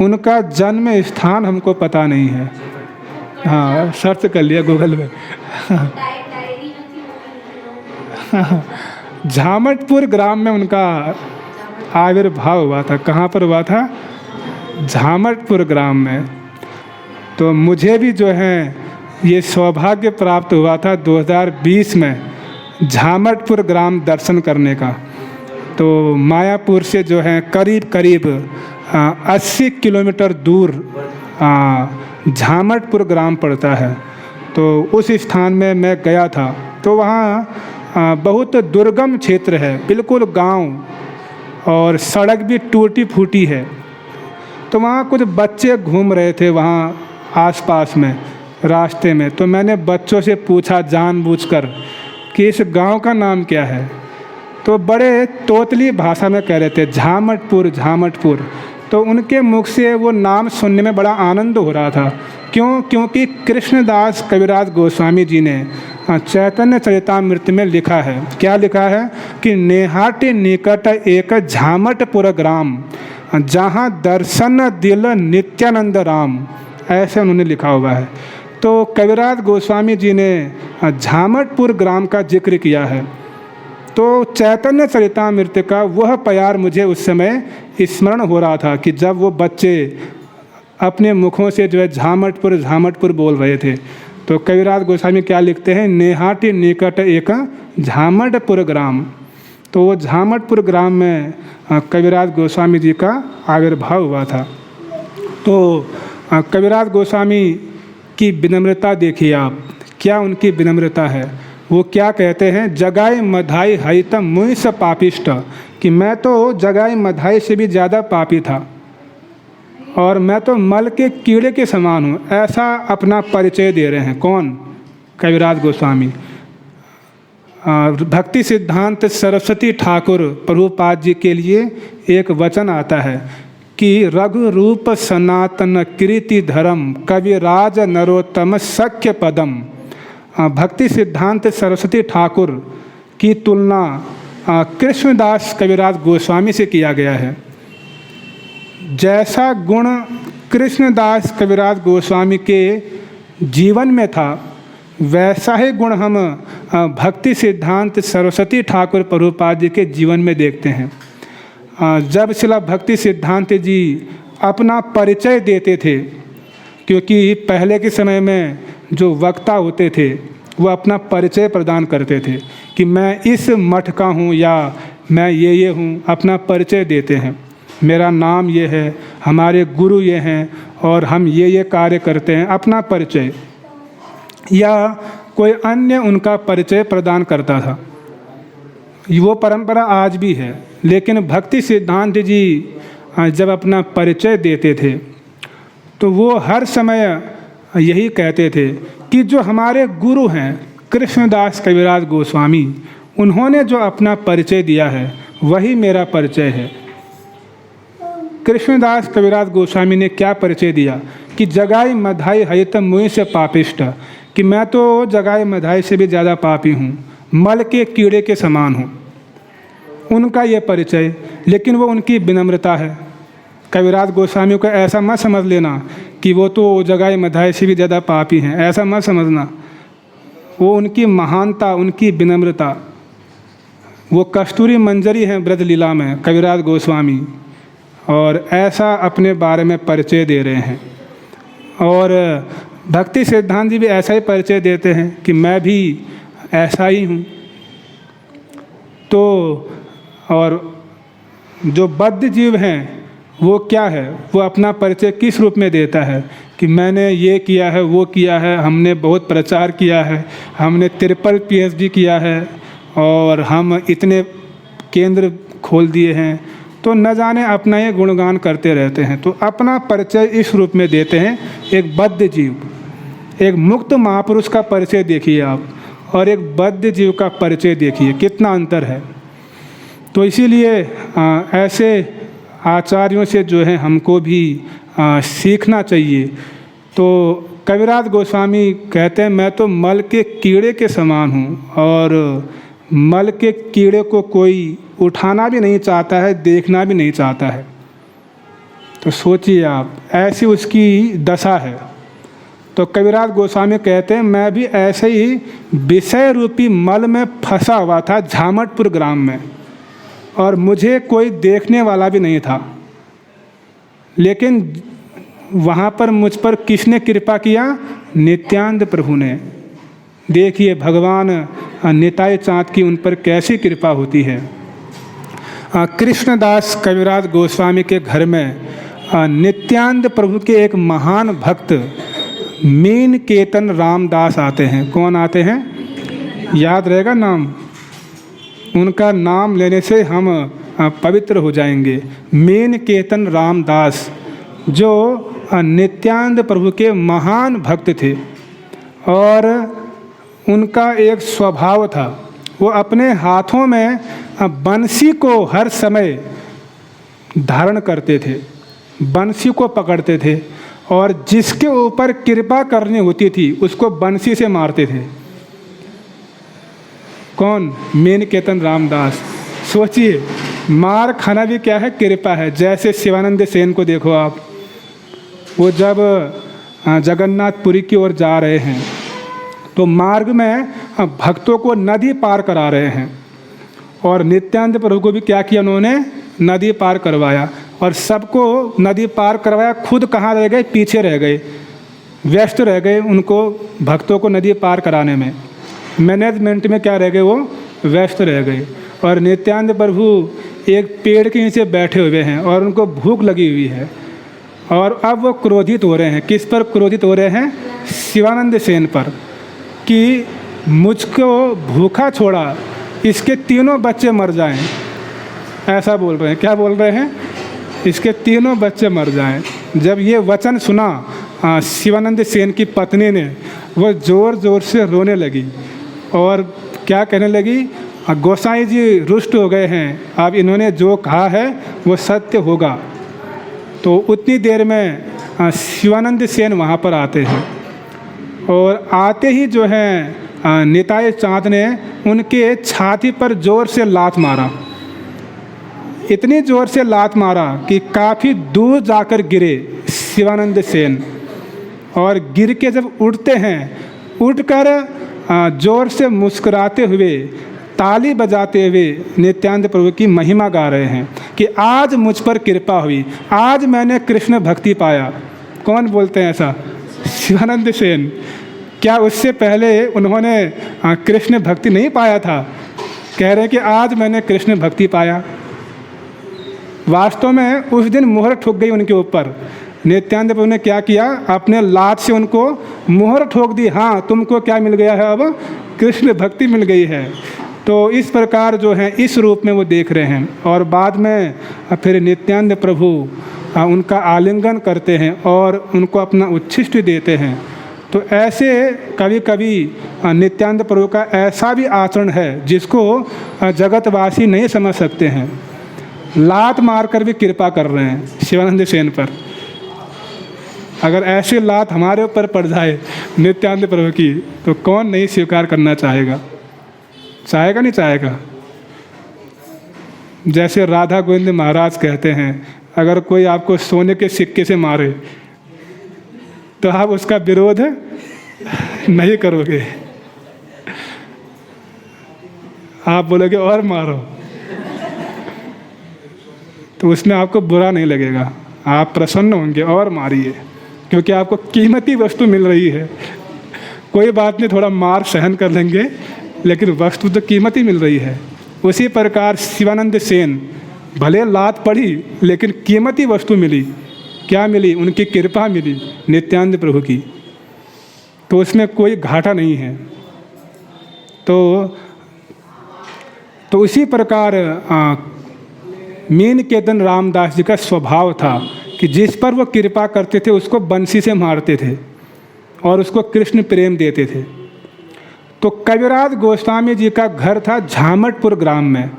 उनका जन्म स्थान हमको पता नहीं है। हाँ, सर्च कर लिया गूगल में। झामटपुर ग्राम में उनका आविर्भाव हुआ था। कहाँ पर हुआ था? झामटपुर ग्राम में। तो मुझे भी जो है ये सौभाग्य प्राप्त हुआ था 2020 में झामटपुर ग्राम दर्शन करने का। तो मायापुर से जो है करीब करीब 80 किलोमीटर दूर झामटपुर ग्राम पड़ता है। तो उस स्थान में मैं गया था। तो वहाँ बहुत दुर्गम क्षेत्र है, बिल्कुल गांव, और सड़क भी टूटी फूटी है। तो वहाँ कुछ बच्चे घूम रहे थे वहाँ आसपास में रास्ते में। तो मैंने बच्चों से पूछा जानबूझकर कि इस गांव का नाम क्या है। तो बड़े तोतली भाषा में कह रहे थे झामटपुर झामटपुर। तो उनके मुख से वो नाम सुनने में बड़ा आनंद हो रहा था। क्यों? क्योंकि कृष्णदास कविराज गोस्वामी जी ने चैतन्य चरितामृत में लिखा है। क्या लिखा है कि नेहाटी निकट एक झामटपुर ग्राम, जहाँ दर्शन दिल नित्यानंद राम, ऐसे उन्होंने लिखा हुआ है। तो कविराज गोस्वामी जी ने झामटपुर ग्राम का जिक्र किया है। तो चैतन्य चरितामृत का वह प्यार मुझे उस समय स्मरण हो रहा था कि जब वो बच्चे अपने मुखों से जो है झामटपुर झामटपुर बोल रहे थे। तो कविराज गोस्वामी क्या लिखते हैं, नेहाटी निकट एक झामटपुर ग्राम। तो वो झामटपुर ग्राम में कविराज गोस्वामी जी का आविर्भाव हुआ था। तो कविराज गोस्वामी की विनम्रता देखिए आप, क्या उनकी विनम्रता है। वो क्या कहते हैं, जगाई मधाई हईतम मुई स पापिष्ट, कि मैं तो जगाई मधाई से भी ज़्यादा पापी था और मैं तो मल के कीड़े के समान हूँ, ऐसा अपना परिचय दे रहे हैं। कौन? कविराज गोस्वामी। भक्ति सिद्धांत सरस्वती ठाकुर प्रभुपाद जी के लिए एक वचन आता है कि रघु रूप सनातन कीर्ति धर्म कविराज नरोत्तम सख्य पदम। भक्ति सिद्धांत सरस्वती ठाकुर की तुलना कृष्णदास कविराज गोस्वामी से किया गया है। जैसा गुण कृष्णदास कविराज गोस्वामी के जीवन में था, वैसा ही गुण हम भक्ति सिद्धांत सरस्वती ठाकुर प्रभुपाद जी के जीवन में देखते हैं। जब शिला भक्ति सिद्धांत जी अपना परिचय देते थे, क्योंकि पहले के समय में जो वक्ता होते थे वो अपना परिचय प्रदान करते थे कि मैं इस मठ का हूँ या मैं ये हूँ, अपना परिचय देते हैं। मेरा नाम ये है, हमारे गुरु ये हैं और हम ये कार्य करते हैं, अपना परिचय। या कोई अन्य उनका परिचय प्रदान करता था। वो परंपरा आज भी है। लेकिन भक्ति सिद्धांत जी जब अपना परिचय देते थे तो वो हर समय यही कहते थे कि जो हमारे गुरु हैं कृष्णदास कविराज गोस्वामी, उन्होंने जो अपना परिचय दिया है वही मेरा परिचय है। कृष्णदास कविराज गोस्वामी ने क्या परिचय दिया कि जगाई मधाई हयतम मुई से पापिष्ट, कि मैं तो जगाई मधाई से भी ज़्यादा पापी हूँ, मल के कीड़े के समान हूँ। उनका ये परिचय, लेकिन वो उनकी विनम्रता है। कविराज गोस्वामी को ऐसा मत समझ लेना कि वो तो जगाई मधाई से भी ज़्यादा पापी हैं, ऐसा मत समझना। वो उनकी महानता, उनकी विनम्रता, वो कस्तूरी मंजरी हैं ब्रज लीला में कविराज गोस्वामी, और ऐसा अपने बारे में परिचय दे रहे हैं। और भक्ति सिद्धांत जी भी ऐसा ही परिचय देते हैं कि मैं भी ऐसा ही हूँ। तो और जो बद्ध जीव हैं वो क्या है, वो अपना परिचय किस रूप में देता है कि मैंने ये किया है, वो किया है, हमने बहुत प्रचार किया है, हमने ट्रिपल PhD किया है और हम इतने केंद्र खोल दिए हैं। तो न जाने अपना ये गुणगान करते रहते हैं। तो अपना परिचय इस रूप में देते हैं। एक बद्ध जीव, एक मुक्त महापुरुष का परिचय देखिए आप, और एक बद्ध जीव का परिचय देखिए, कितना अंतर है। तो इसीलिए ऐसे आचार्यों से जो है हमको भी सीखना चाहिए। तो कविराज गोस्वामी कहते हैं मैं तो मल के कीड़े के समान हूँ, और मल के कीड़े को कोई उठाना भी नहीं चाहता है, देखना भी नहीं चाहता है। तो सोचिए आप, ऐसी उसकी दशा है। तो कविराज गोस्वामी कहते हैं मैं भी ऐसे ही विषय रूपी मल में फंसा हुआ था झामटपुर ग्राम में, और मुझे कोई देखने वाला भी नहीं था। लेकिन वहाँ पर मुझ पर किसने कृपा किया? नित्यानंद प्रभु ने। देखिए भगवान निताई चाँद की उन पर कैसी कृपा होती है। कृष्णदास कविराज गोस्वामी के घर में नित्यानंद प्रभु के एक महान भक्त मीन केतन रामदास आते हैं। कौन आते हैं? याद रहेगा नाम, उनका नाम लेने से हम पवित्र हो जाएंगे। मीन केतन रामदास जो नित्यानंद प्रभु के महान भक्त थे और उनका एक स्वभाव था, वो अपने हाथों में बंसी को हर समय धारण करते थे, बंसी को पकड़ते थे और जिसके ऊपर कृपा करनी होती थी उसको बंसी से मारते थे। कौन? मीन केतन रामदास। सोचिए, मार खाना भी क्या है? कृपा है। जैसे शिवानंद सेन को देखो आप, वो जब जगन्नाथपुरी की ओर जा रहे हैं तो मार्ग में भक्तों को नदी पार करा रहे हैं और नित्यानंद प्रभु को भी क्या किया उन्होंने? नदी पार करवाया और सबको नदी पार करवाया। खुद कहाँ रह गए? पीछे रह गए, व्यस्त रह गए उनको भक्तों को नदी पार कराने में, मैनेजमेंट में क्या रह गए? वो व्यस्त रह गए। और नित्यानंद प्रभु एक पेड़ के नीचे बैठे हुए हैं और उनको भूख लगी हुई है और अब वो क्रोधित हो रहे हैं। किस पर क्रोधित हो रहे हैं? शिवानंद सेन पर, कि मुझको भूखा छोड़ा, इसके तीनों बच्चे मर जाएं। ऐसा बोल रहे हैं। क्या बोल रहे हैं? इसके तीनों बच्चे मर जाएं। जब ये वचन सुना शिवानंद सेन की पत्नी ने, वो ज़ोर ज़ोर से रोने लगी और क्या कहने लगी? गोसाई जी रुष्ट हो गए हैं, अब इन्होंने जो कहा है वो सत्य होगा। तो उतनी देर में शिवानंद सेन वहाँ पर आते हैं और आते ही जो है निताई चाँद ने उनके छाती पर ज़ोर से लात मारा। इतनी ज़ोर से लात मारा कि काफ़ी दूर जाकर गिरे शिवानंद सेन और गिर के जब उठते हैं, उठकर ज़ोर से मुस्कुराते हुए, ताली बजाते हुए नित्यानंद प्रभु की महिमा गा रहे हैं कि आज मुझ पर कृपा हुई, आज मैंने कृष्ण भक्ति पाया। कौन बोलते हैं ऐसा? शिवानंद सेन। क्या उससे पहले उन्होंने कृष्ण भक्ति नहीं पाया था? कह रहे हैं कि आज मैंने कृष्ण भक्ति पाया। वास्तव में उस दिन मोहर ठोक गई उनके ऊपर। नित्यानंद प्रभु ने क्या किया? अपने लात से उनको मोहर ठोक दी। हाँ, तुमको क्या मिल गया है? अब कृष्ण भक्ति मिल गई है। तो इस प्रकार जो है इस रूप में वो देख रहे हैं और बाद में फिर नित्यानंद प्रभु उनका आलिंगन करते हैं और उनको अपना उच्छिष्ट देते हैं। तो ऐसे कभी कभी नित्यानंद प्रभु का ऐसा भी आचरण है जिसको जगतवासी नहीं समझ सकते हैं। लात मारकर भी कृपा कर रहे हैं शिवानंद सेन पर। अगर ऐसी लात हमारे ऊपर पड़ जाए नित्यानंद प्रभु की, तो कौन नहीं स्वीकार करना चाहेगा? चाहेगा नहीं चाहेगा? जैसे राधा गोविंद महाराज कहते हैं, अगर कोई आपको सोने के सिक्के से मारे तो आप उसका विरोध नहीं करोगे, आप बोलोगे और मारो, तो उसमें आपको बुरा नहीं लगेगा, आप प्रसन्न होंगे और मारिए, क्योंकि आपको कीमती वस्तु मिल रही है। कोई बात नहीं, थोड़ा मार सहन कर लेंगे, लेकिन वस्तु तो कीमती मिल रही है। उसी प्रकार शिवानंद सेन, भले लात पड़ी लेकिन कीमती वस्तु मिली। क्या मिली? उनकी कृपा मिली नित्यानंद प्रभु की, तो उसमें कोई घाटा नहीं है। तो उसी प्रकार मीन केतन रामदास जी का स्वभाव था कि जिस पर वो कृपा करते थे उसको बंसी से मारते थे और उसको कृष्ण प्रेम देते थे। तो कविराज गोस्वामी जी का घर था झामटपुर ग्राम में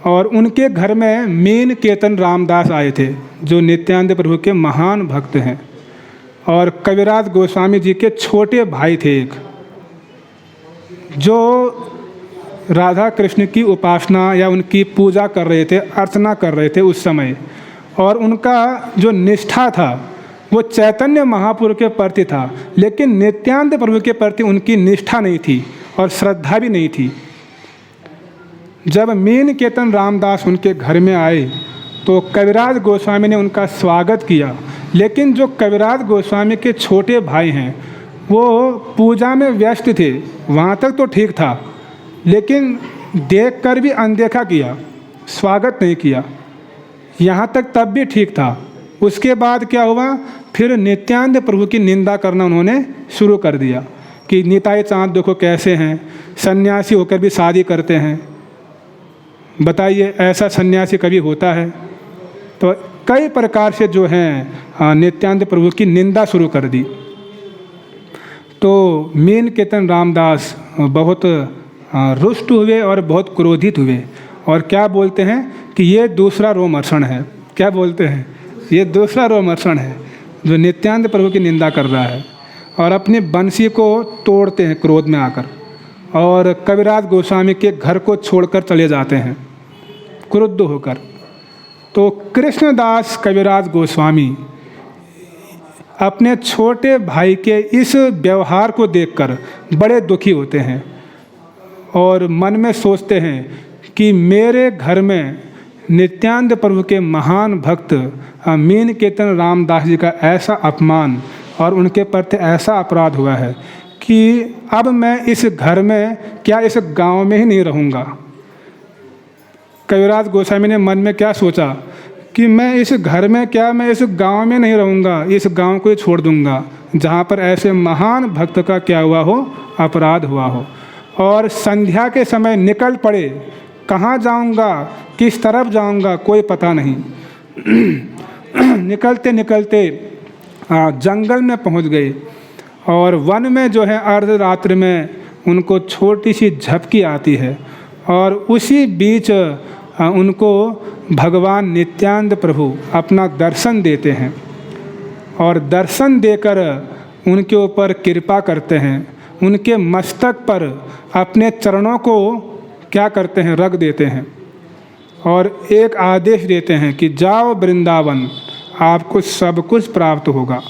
और उनके घर में मीन केतन रामदास आए थे जो नित्यानंद प्रभु के महान भक्त हैं और कविराज गोस्वामी जी के छोटे भाई थे एक, जो राधा कृष्ण की उपासना या उनकी पूजा कर रहे थे, अर्चना कर रहे थे उस समय। और उनका जो निष्ठा था वो चैतन्य महापुरुष के प्रति था, लेकिन नित्यानंद प्रभु के प्रति उनकी निष्ठा नहीं थी और श्रद्धा भी नहीं थी। जब मीन केतन रामदास उनके घर में आए तो कविराज गोस्वामी ने उनका स्वागत किया, लेकिन जो कविराज गोस्वामी के छोटे भाई हैं वो पूजा में व्यस्त थे, वहाँ तक तो ठीक था, लेकिन देखकर भी अनदेखा किया, स्वागत नहीं किया। यहाँ तक तब भी ठीक था। उसके बाद क्या हुआ, फिर नित्यानंद प्रभु की निंदा करना उन्होंने शुरू कर दिया कि निताई चाँद देखो कैसे हैं, सन्यासी होकर भी शादी करते हैं, बताइए ऐसा सन्यासी कभी होता है। तो कई प्रकार से जो हैं नित्यानंद प्रभु की निंदा शुरू कर दी। तो मीन कीर्तन रामदास बहुत रुष्ट हुए और बहुत क्रोधित हुए और क्या बोलते हैं कि ये दूसरा रोमहर्षण है। क्या बोलते हैं, ये दूसरा रोमहर्षण है जो नित्यानंद प्रभु की निंदा कर रहा है, और अपनी बंसी को तोड़ते हैं क्रोध में आकर, और कविराज गोस्वामी के घर को छोड़कर चले जाते हैं क्रुद्ध होकर। तो कृष्णदास कविराज गोस्वामी अपने छोटे भाई के इस व्यवहार को देखकर बड़े दुखी होते हैं और मन में सोचते हैं कि मेरे घर में नित्यानंद प्रभु के महान भक्त मीन कीर्तन रामदास जी का ऐसा अपमान और उनके प्रति ऐसा अपराध हुआ है कि अब मैं इस घर में क्या इस गांव में ही नहीं रहूँगा। कविराज गोस्वामी ने मन में क्या सोचा कि मैं इस घर में क्या, मैं इस गांव में नहीं रहूँगा, इस गांव को ही छोड़ दूँगा जहाँ पर ऐसे महान भक्त का क्या हुआ हो, अपराध हुआ हो। और संध्या के समय निकल पड़े, कहाँ जाऊँगा, किस तरफ जाऊँगा, कोई पता नहीं। निकलते निकलते जंगल में पहुँच गए और वन में जो है अर्धरात्रि में उनको छोटी सी झपकी आती है और उसी बीच उनको भगवान नित्यानंद प्रभु अपना दर्शन देते हैं और दर्शन देकर उनके ऊपर कृपा करते हैं, उनके मस्तक पर अपने चरणों को क्या करते हैं, रख देते हैं और एक आदेश देते हैं कि जाओ वृंदावन, आपको सब कुछ प्राप्त होगा।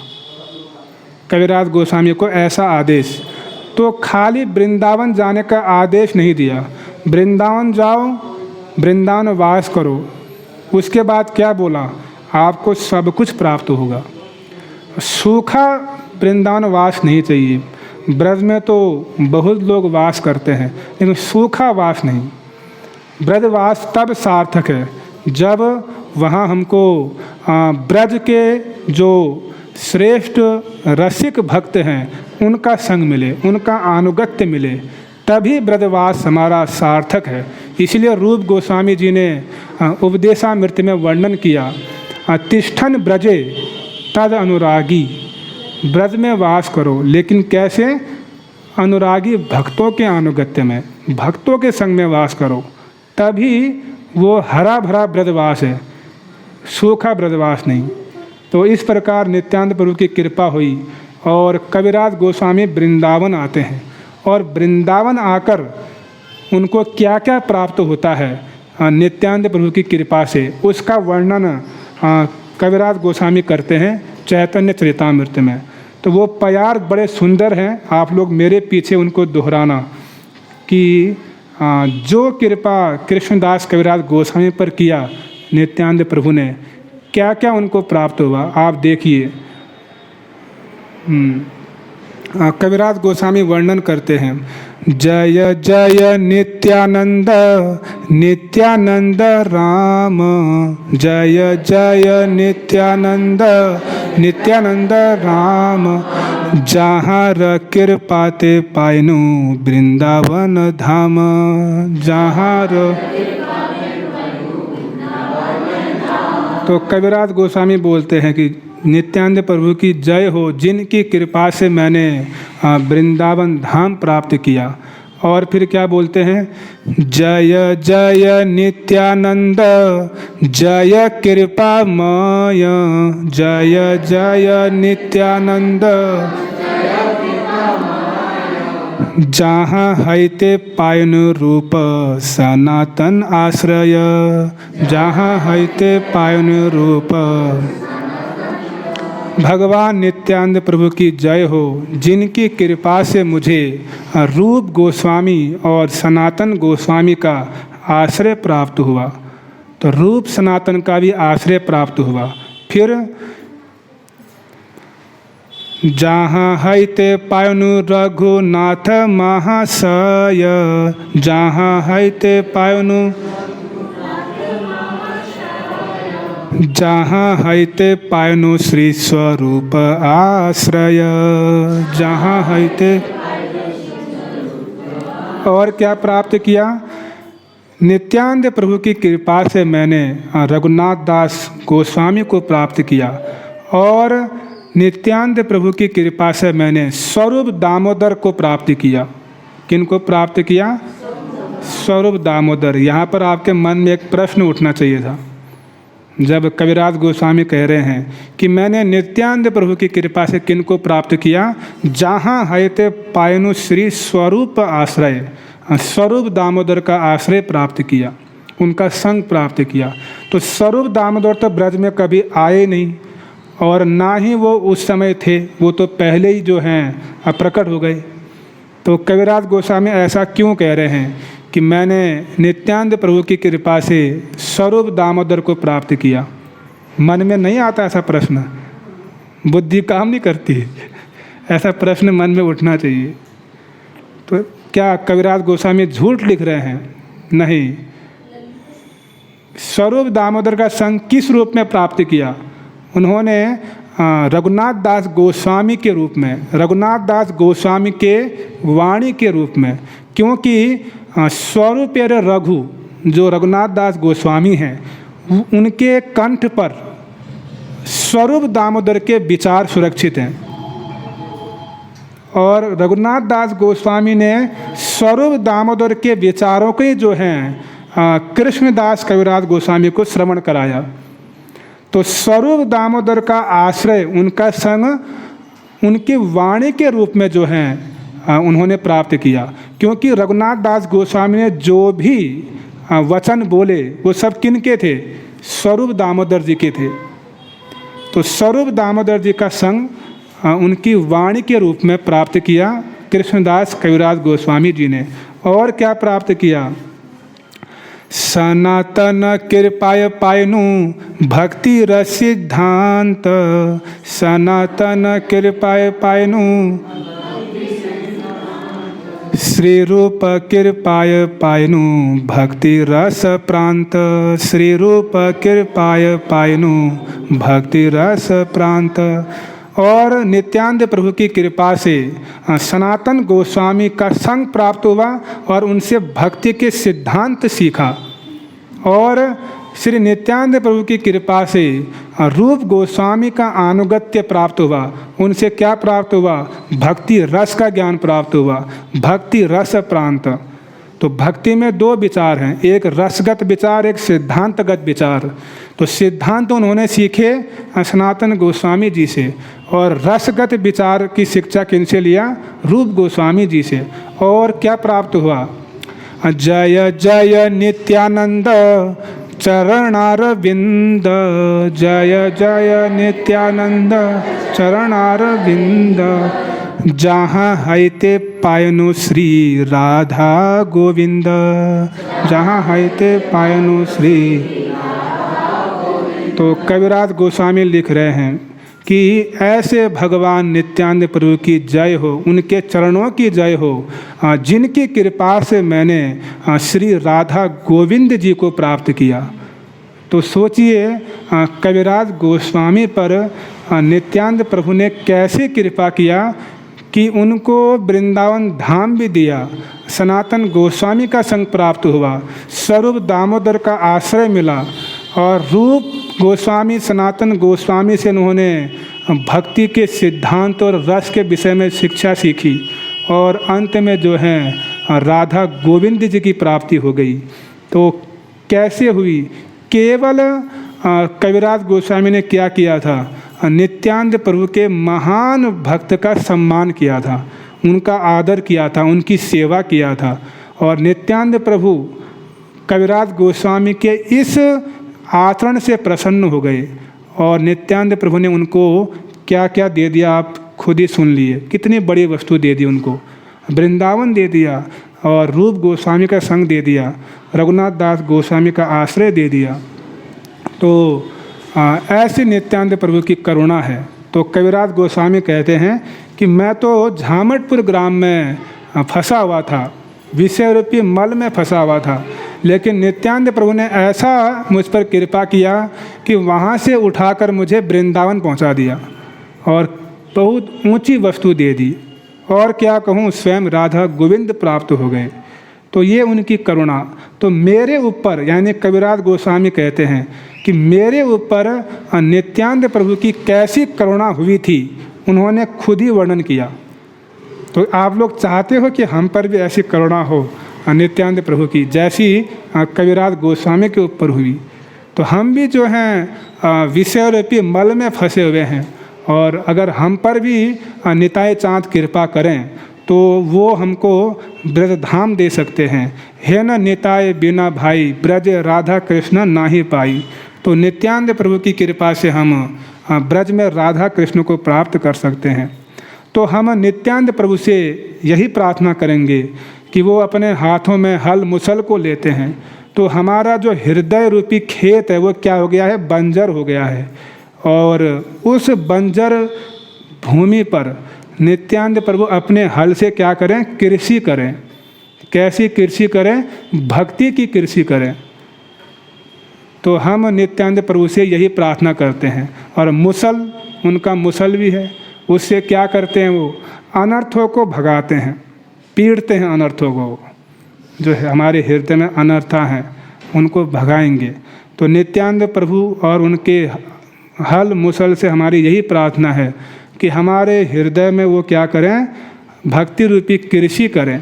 कविराज गोस्वामी को ऐसा आदेश, तो खाली वृंदावन जाने का आदेश नहीं दिया, वृंदावन जाओ, वृंदावन वास करो। उसके बाद क्या बोला, आपको सब कुछ प्राप्त होगा। सूखा वृंदावन वास नहीं चाहिए। ब्रज में तो बहुत लोग वास करते हैं, लेकिन सूखा वास नहीं। ब्रजवास तब सार्थक है जब वहाँ हमको ब्रज के जो श्रेष्ठ रसिक भक्त हैं उनका संग मिले, उनका अनुगत्य मिले, तभी ब्रजवास हमारा सार्थक है। इसलिए रूप गोस्वामी जी ने उपदेशामृत में वर्णन किया, तिष्ठन ब्रजे तद अनुरागी, ब्रज में वास करो, लेकिन कैसे, अनुरागी भक्तों के अनुगत्य में, भक्तों के संग में वास करो, तभी वो हरा भरा ब्रजवास है, सूखा ब्रजवास नहीं। तो इस प्रकार नित्यानंद प्रभु की कृपा हुई और कविराज गोस्वामी वृंदावन आते हैं और वृंदावन आकर उनको क्या क्या प्राप्त होता है नित्यानंद प्रभु की कृपा से, उसका वर्णन कविराज गोस्वामी करते हैं चैतन्य चरितामृत में। तो वो प्यार बड़े सुंदर हैं, आप लोग मेरे पीछे उनको दोहराना कि जो कृपा कृष्णदास कविराज गोस्वामी पर किया नित्यानंद प्रभु ने, क्या क्या उनको प्राप्त हुआ आप देखिए। कविराज गोस्वामी वर्णन करते हैं, जय जय नित्यानंद नित्यानंद राम, जय जय नित्यानंद नित्यानंद राम, जहाँ कृपा ते पाइनु वृंदावन धाम, जहाँ तो कविराज गोस्वामी बोलते हैं कि नित्यानंद प्रभु की जय हो, जिनकी कृपा से मैंने वृंदावन धाम प्राप्त किया। और फिर क्या बोलते हैं, जय जय नित्यानंद जय कृपामय, जय जय नित्यानंद जहाँ हैते पायन रूप सनातन आश्रय, जहाँ हैते पायन रूप। भगवान नित्यानंद प्रभु की जय हो, जिनकी कृपा से मुझे रूप गोस्वामी और सनातन गोस्वामी का आश्रय प्राप्त हुआ। तो रूप सनातन का भी आश्रय प्राप्त हुआ। फिर जहाँ हैते पायनु रघुनाथ महाशय, जहाँ हैते पायनु, जहाँ हैते पायनु श्री स्वरूप आश्रय, जहाँ हैते। और क्या प्राप्त किया? नित्यानंद प्रभु की कृपा से मैंने रघुनाथ दास गोस्वामी को प्राप्त किया, और नित्यानंद प्रभु की कृपा से मैंने स्वरूप दामोदर को प्राप्त किया। किनको प्राप्त किया? स्वरूप दामोदर। यहाँ पर आपके मन में एक प्रश्न उठना चाहिए था, जब कविराज गोस्वामी कह रहे हैं कि मैंने नित्यानंद प्रभु की कृपा से किनको प्राप्त किया? जहाँ हैते पायनु श्री स्वरूप आश्रय, स्वरूप दामोदर का आश्रय प्राप्त किया, उनका संग प्राप्त किया। तो स्वरूप दामोदर तो ब्रज में कभी आए नहीं, और ना ही वो उस समय थे, वो तो पहले ही जो हैं प्रकट हो गए। तो कविराज गोस्वामी ऐसा क्यों कह रहे हैं कि मैंने नित्यानंद प्रभु की कृपा से स्वरूप दामोदर को प्राप्त किया? मन में नहीं आता ऐसा प्रश्न, बुद्धि काम नहीं करती, ऐसा प्रश्न मन में उठना चाहिए। तो क्या कविराज गोस्वामी झूठ लिख रहे हैं? नहीं। स्वरूप दामोदर का संग किस रूप में प्राप्त किया? उन्होंने रघुनाथ दास गोस्वामी के रूप में, रघुनाथ दास गोस्वामी के वाणी के रूप में, क्योंकि स्वरूप रघु जो रघुनाथ दास गोस्वामी हैं, उनके कंठ पर स्वरूप दामोदर के विचार सुरक्षित हैं, और रघुनाथ दास गोस्वामी ने स्वरूप दामोदर के विचारों के जो हैं कृष्णदास कविराज गोस्वामी को श्रवण कराया। तो स्वरूप दामोदर का आश्रय, उनका संग उनकी वाणी के रूप में जो हैं उन्होंने प्राप्त किया, क्योंकि रघुनाथ दास गोस्वामी ने जो भी वचन बोले वो सब किनके थे? स्वरूप दामोदर जी के थे। तो स्वरूप दामोदर जी का संग उनकी वाणी के रूप में प्राप्त किया कृष्णदास कविराज गोस्वामी जी ने। और क्या प्राप्त किया? सनातन कृपाय पायनु भक्ति रस सिद्धांत, सनातन कृपाय पायनु श्री रूप कृपाय पायनु भक्ति रस प्रांत, श्री रूप कृपाय पायनु भक्ति रस प्रांत। और नित्यानंद प्रभु की कृपा से सनातन गोस्वामी का संग प्राप्त हुआ, और उनसे भक्ति के सिद्धांत सीखा। और श्री नित्यानंद प्रभु की कृपा से रूप गोस्वामी का अनुगत्य प्राप्त हुआ। उनसे क्या प्राप्त हुआ? भक्ति रस का ज्ञान प्राप्त हुआ, भक्ति रस प्रांत। तो भक्ति में दो विचार हैं, एक रसगत विचार, एक सिद्धांतगत विचार। तो सिद्धांत उन्होंने सीखे सनातन गोस्वामी जी से, और रसगत विचार की शिक्षा किनसे लिया? रूप गोस्वामी जी से। और क्या प्राप्त हुआ? जय जय नित्यानंद चरणारविंद, जय जय नित्यानंद चरणारविंद, जहाँ हैते पायनु श्री राधा गोविंद, जहाँ हैते पायनु श्री। तो कविराज गोस्वामी लिख रहे हैं कि ऐसे भगवान नित्यानंद प्रभु की जय हो, उनके चरणों की जय हो, जिनकी कृपा से मैंने श्री राधा गोविंद जी को प्राप्त किया। तो सोचिए कविराज गोस्वामी पर नित्यानंद प्रभु ने कैसे कृपा किया कि उनको वृंदावन धाम भी दिया, सनातन गोस्वामी का संग प्राप्त हुआ, स्वरूप दामोदर का आश्रय मिला, और रूप गोस्वामी सनातन गोस्वामी से उन्होंने भक्ति के सिद्धांत और रस के विषय में शिक्षा सीखी, और अंत में जो है राधा गोविंद जी की प्राप्ति हो गई। तो कैसे हुई? केवल कविराज गोस्वामी ने क्या किया था? नित्यानंद प्रभु के महान भक्त का सम्मान किया था, उनका आदर किया था, उनकी सेवा किया था। और नित्यानंद प्रभु कविराज गोस्वामी के इस आचरण से प्रसन्न हो गए, और नित्यानंद प्रभु ने उनको क्या क्या दे दिया आप खुद ही सुन लिए। कितनी बड़ी वस्तु दे दी उनको, वृंदावन दे दिया, और रूप गोस्वामी का संग दे दिया, रघुनाथ दास गोस्वामी का आश्रय दे दिया। तो ऐसे नित्यानंद प्रभु की करुणा है। तो कविराज गोस्वामी कहते हैं कि मैं तो झामटपुर ग्राम में फंसा हुआ था, विषय रूपी मल में फंसा हुआ था, लेकिन नित्यानंद प्रभु ने ऐसा मुझ पर कृपा किया कि वहाँ से उठाकर मुझे वृंदावन पहुँचा दिया और बहुत ऊंची वस्तु दे दी, और क्या कहूँ, स्वयं राधा गोविंद प्राप्त हो गए। तो ये उनकी करुणा। तो मेरे ऊपर, यानी कविराज गोस्वामी कहते हैं कि मेरे ऊपर नित्यानंद प्रभु की कैसी करुणा हुई थी, उन्होंने खुद ही वर्णन किया। तो आप लोग चाहते हो कि हम पर भी ऐसी करुणा हो नित्यानंद प्रभु की, जैसी कविराज गोस्वामी के ऊपर हुई। तो हम भी जो हैं विषय रूपी मल में फंसे हुए हैं, और अगर हम पर भी निताय चाँद कृपा करें तो वो हमको ब्रज धाम दे सकते हैं। है न निताय बिना भाई, ब्रज राधा कृष्ण नाही पाई। तो नित्यानंद प्रभु की कृपा से हम ब्रज में राधा कृष्ण को प्राप्त कर सकते हैं। तो हम नित्यानंद प्रभु से यही प्रार्थना करेंगे कि वो अपने हाथों में हल मुसल को लेते हैं, तो हमारा जो हृदय रूपी खेत है वो क्या हो गया है, बंजर हो गया है। और उस बंजर भूमि पर नित्यानंद प्रभु अपने हल से क्या करें, कृषि करें। कैसी कृषि करें, भक्ति की कृषि करें। तो हम नित्यानंद प्रभु से यही प्रार्थना करते हैं। और मुसल, उनका मुसल भी है, उससे क्या करते हैं, वो अनर्थों को भगाते हैं, पीड़ते हैं अनर्थों को, जो है हमारे हृदय में अनर्था हैं उनको भगाएंगे। तो नित्यानंद प्रभु और उनके हल मुसल से हमारी यही प्रार्थना है कि हमारे हृदय में वो क्या करें, भक्ति रूपी कृषि करें।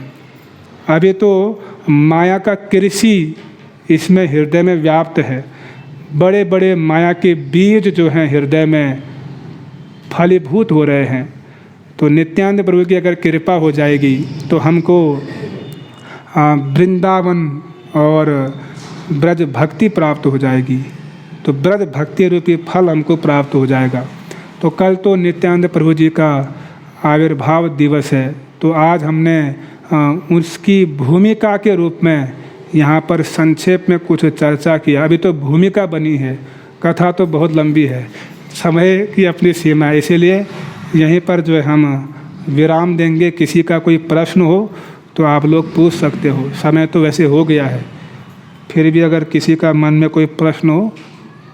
अभी तो माया का कृषि इसमें हृदय में व्याप्त है, बड़े बड़े माया के बीज जो हैं हृदय में फलीभूत हो रहे हैं। तो नित्यानंद प्रभु की अगर कृपा हो जाएगी तो हमको वृंदावन और ब्रज भक्ति प्राप्त हो जाएगी, तो ब्रज भक्ति रूपी फल हमको प्राप्त हो जाएगा। तो कल तो नित्यानंद प्रभु जी का आविर्भाव दिवस है, तो आज हमने उसकी भूमिका के रूप में यहाँ पर संक्षेप में कुछ चर्चा किया। अभी तो भूमिका बनी है, कथा तो बहुत लंबी है, समय की अपनी सीमा है, इसीलिए यहीं पर जो है हम विराम देंगे। किसी का कोई प्रश्न हो तो आप लोग पूछ सकते हो, समय तो वैसे हो गया है, फिर भी अगर किसी का मन में कोई प्रश्न हो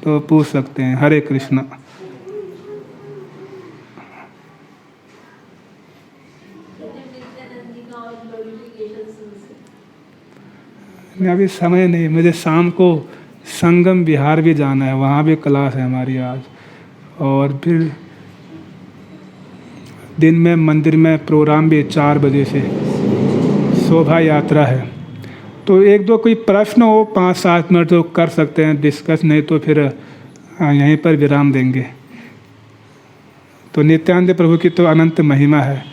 तो पूछ सकते हैं। हरे कृष्णा। अभी समय नहीं, मुझे शाम को संगम विहार भी जाना है, वहाँ भी क्लास है हमारी आज, और फिर दिन में मंदिर में प्रोग्राम भी 4 बजे से शोभा यात्रा है। तो एक दो कोई प्रश्न हो 5-7 मिनट तो कर सकते हैं डिस्कस, नहीं तो फिर यहीं पर विराम देंगे। तो नित्यानंद प्रभु की तो अनंत महिमा है,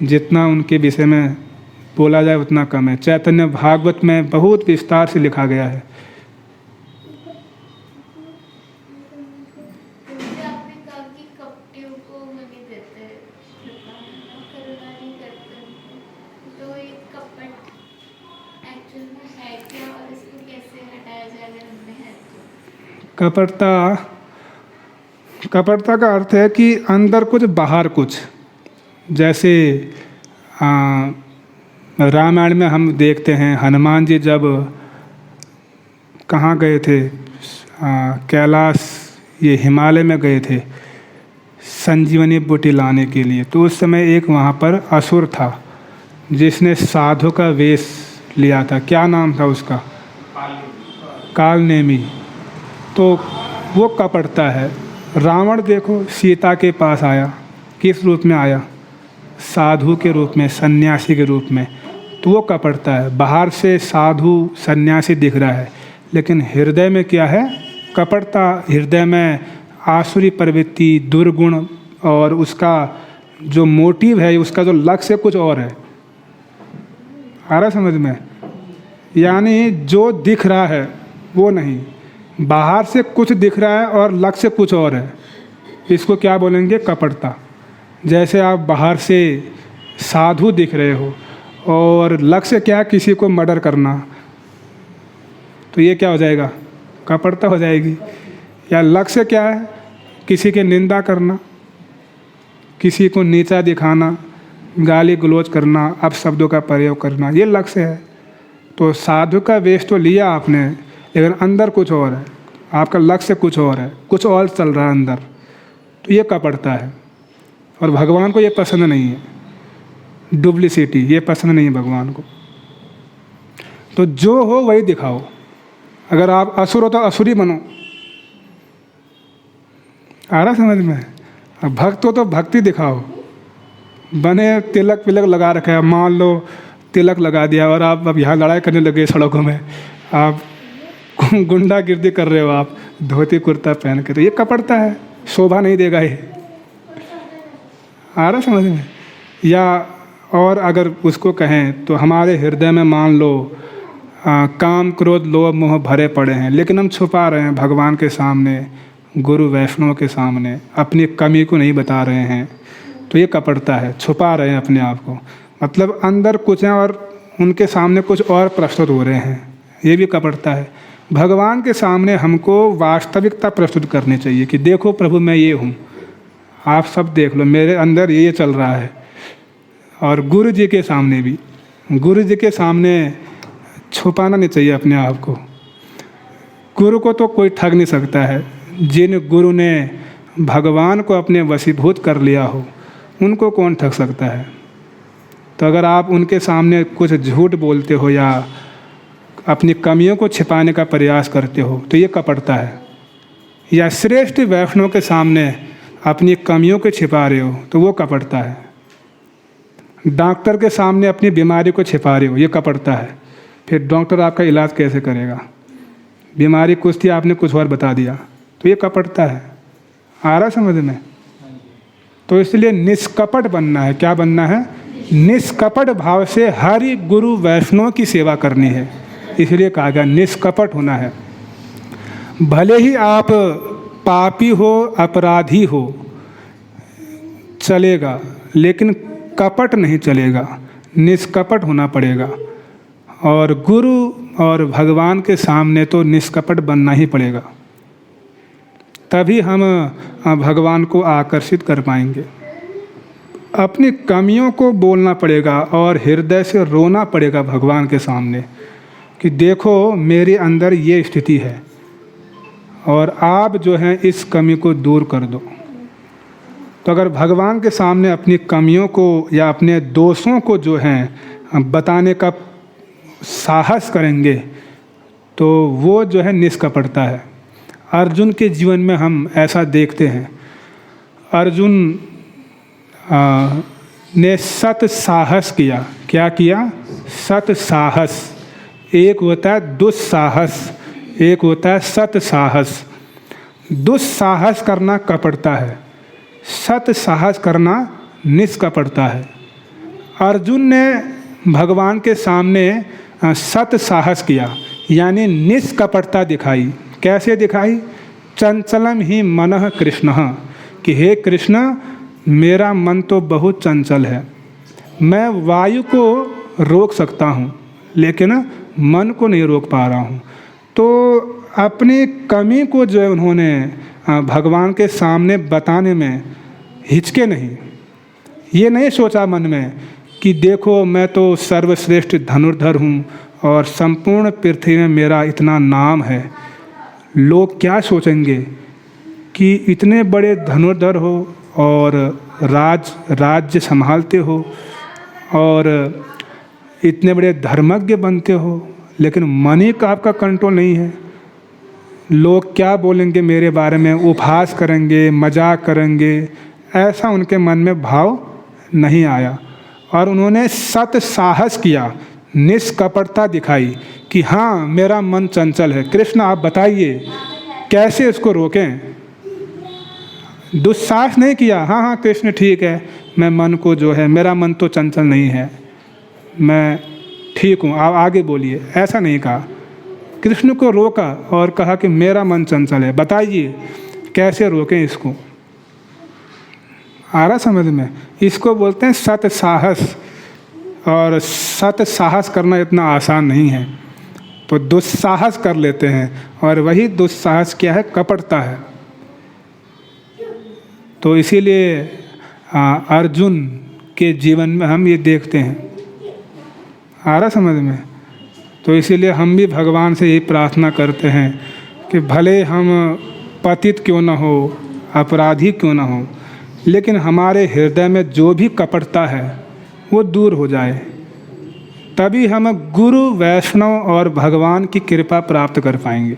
जितना उनके विषय में बोला जाए उतना कम है। चैतन्य भागवत में बहुत विस्तार से लिखा गया है। कपटता का अर्थ है कि अंदर कुछ बाहर कुछ। जैसे रामायण में हम देखते हैं हनुमान जी जब कहाँ गए थे, कैलाश, ये हिमालय में गए थे संजीवनी बूटी लाने के लिए। तो उस समय एक वहाँ पर असुर था जिसने साधु का वेश लिया था। क्या नाम था उसका? कालनेमी। तो वो कपटता है। रावण देखो सीता के पास आया, किस रूप में आया? साधु के रूप में, सन्यासी के रूप में। तो वो कपटता है। बाहर से साधु सन्यासी दिख रहा है, लेकिन हृदय में क्या है? कपटता। हृदय में आसुरी प्रवृत्ति, दुर्गुण, और उसका जो मोटिव है, उसका जो लक्ष्य कुछ और है। आ रहा समझ में? यानी जो दिख रहा है वो नहीं, बाहर से कुछ दिख रहा है और लक्ष्य कुछ और है। इसको क्या बोलेंगे? कपटता। जैसे आप बाहर से साधु दिख रहे हो और लक्ष्य क्या है? किसी को मर्डर करना, तो ये क्या हो जाएगा? कपटता हो जाएगी। या लक्ष्य क्या है? किसी की निंदा करना, किसी को नीचा दिखाना, गाली गलौज करना, अपशब्दों का प्रयोग करना, ये लक्ष्य है। तो साधु का वेश तो लिया आपने, लेकिन अंदर कुछ और है, आपका लक्ष्य कुछ और है, कुछ और चल रहा है अंदर, तो ये कपटता है। और भगवान को ये पसंद नहीं है, डुप्लिसिटी ये पसंद नहीं है भगवान को। तो जो हो वही दिखाओ। अगर आप असुर हो तो असुरी बनो, आ रहा समझ में? अब भक्त हो तो भक्ति दिखाओ। बने तिलक विलक लगा रखा है, मान लो तिलक लगा दिया और आप अब यहाँ लड़ाई करने लगे सड़कों में, आप गुंडागिर्दी कर रहे हो, आप धोती कुर्ता पहन के, तो ये कपड़ता है, शोभा नहीं देगा ये। आ रहा समझ में? या और अगर उसको कहें तो हमारे हृदय में मान लो काम क्रोध लोभ मोह भरे पड़े हैं, लेकिन हम छुपा रहे हैं भगवान के सामने, गुरु वैष्णव के सामने, अपनी कमी को नहीं बता रहे हैं, तो ये कपड़ता है, छुपा रहे हैं अपने आप को। मतलब अंदर कुछ है और उनके सामने कुछ और प्रस्तुत हो रहे हैं, ये भी कपड़ता है। भगवान के सामने हमको वास्तविकता प्रस्तुत करनी चाहिए कि देखो प्रभु मैं ये हूँ, आप सब देख लो, मेरे अंदर ये चल रहा है। और गुरु जी के सामने भी, गुरु जी के सामने छुपाना नहीं चाहिए अपने आप को। गुरु को तो कोई ठग नहीं सकता है। जिन गुरु ने भगवान को अपने वशीभूत कर लिया हो, उनको कौन ठग सकता है? तो अगर आप उनके सामने कुछ झूठ बोलते हो या अपनी कमियों को छिपाने का प्रयास करते हो, तो ये कपटता है। या श्रेष्ठ वैष्णव के सामने अपनी कमियों को छिपा रहे हो, तो वो कपटता है। डॉक्टर के सामने अपनी बीमारी को छिपा रहे हो, ये कपटता है। फिर डॉक्टर आपका इलाज कैसे करेगा? बीमारी कुछ थी, आपने कुछ और बता दिया, तो ये कपटता है। आ रहा समझ में? तो इसलिए निष्कपट बनना है। क्या बनना है? निष्कपट भाव से हरि गुरु वैष्णव की सेवा करनी है, इसलिए कहा गया निष्कपट होना है। भले ही आप पापी हो, अपराधी हो, चलेगा, लेकिन कपट नहीं चलेगा, निष्कपट होना पड़ेगा। और गुरु और भगवान के सामने तो निष्कपट बनना ही पड़ेगा, तभी हम भगवान को आकर्षित कर पाएंगे। अपनी कमियों को बोलना पड़ेगा और हृदय से रोना पड़ेगा भगवान के सामने कि देखो मेरे अंदर ये स्थिति है और आप जो हैं इस कमी को दूर कर दो। तो अगर भगवान के सामने अपनी कमियों को या अपने दोषों को जो हैं बताने का साहस करेंगे, तो वो जो है निष्कपटता है। अर्जुन के जीवन में हम ऐसा देखते हैं। अर्जुन ने सत साहस किया। क्या किया? सत साहस। एक होता है दुस्साहस, एक होता है सत साहस। दुस्साहस करना कपटता है, सत साहस करना निष्कपटता है। अर्जुन ने भगवान के सामने सत साहस किया, यानी निष्कपटता दिखाई। कैसे दिखाई? चंचलम ही मनः कृष्ण, कि हे कृष्ण मेरा मन तो बहुत चंचल है, मैं वायु को रोक सकता हूँ लेकिन मन को नहीं रोक पा रहा हूँ। तो अपनी कमी को जो है उन्होंने भगवान के सामने बताने में हिचके नहीं। ये नहीं सोचा मन में कि देखो मैं तो सर्वश्रेष्ठ धनुर्धर हूँ और संपूर्ण पृथ्वी में मेरा इतना नाम है, लोग क्या सोचेंगे कि इतने बड़े धनुर्धर हो और राज्य संभालते हो और इतने बड़े धर्मज्ञ बनते हो, लेकिन मन ही का आपका कंट्रोल नहीं है। लोग क्या बोलेंगे मेरे बारे में, उपहास करेंगे, मजाक करेंगे, ऐसा उनके मन में भाव नहीं आया। और उन्होंने सत साहस किया, निष्कपटता दिखाई कि हाँ मेरा मन चंचल है, कृष्ण आप बताइए कैसे इसको रोकें। दुस्साहस नहीं किया, हाँ हाँ कृष्ण ठीक है, मैं मन को जो है, मेरा मन तो चंचल नहीं है, मैं ठीक हूँ, आप आगे बोलिए, ऐसा नहीं कहा। कृष्ण को रोका और कहा कि मेरा मन चंचल है, बताइए कैसे रोकें इसको। आ रहा समझ में? इसको बोलते हैं सत साहस। और सत साहस करना इतना आसान नहीं है, तो दुस्साहस कर लेते हैं, और वही दुस्साहस क्या है? कपटता है। तो इसीलिए अर्जुन के जीवन में हम ये देखते हैं। आ रहा समझ में? तो इसीलिए हम भी भगवान से यही प्रार्थना करते हैं कि भले हम पतित क्यों न हो, अपराधी क्यों न हो, लेकिन हमारे हृदय में जो भी कपटता है वो दूर हो जाए, तभी हम गुरु, वैष्णव और भगवान की कृपा प्राप्त कर पाएंगे।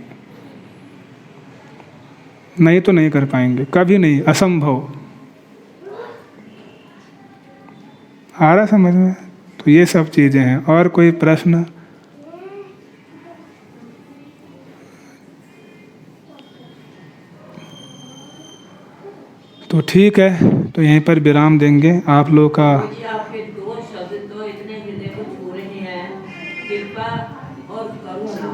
नहीं तो नहीं कर पाएंगे, कभी नहीं, असंभव। आ रहा समझ में? तो ये सब चीज़ें हैं। और कोई प्रश्न? तो ठीक है, तो यहीं पर विराम देंगे। आप लोगों का आपके दो शब्द तो इतने हृदय को छू रहे हैं, कृपा और करुणा।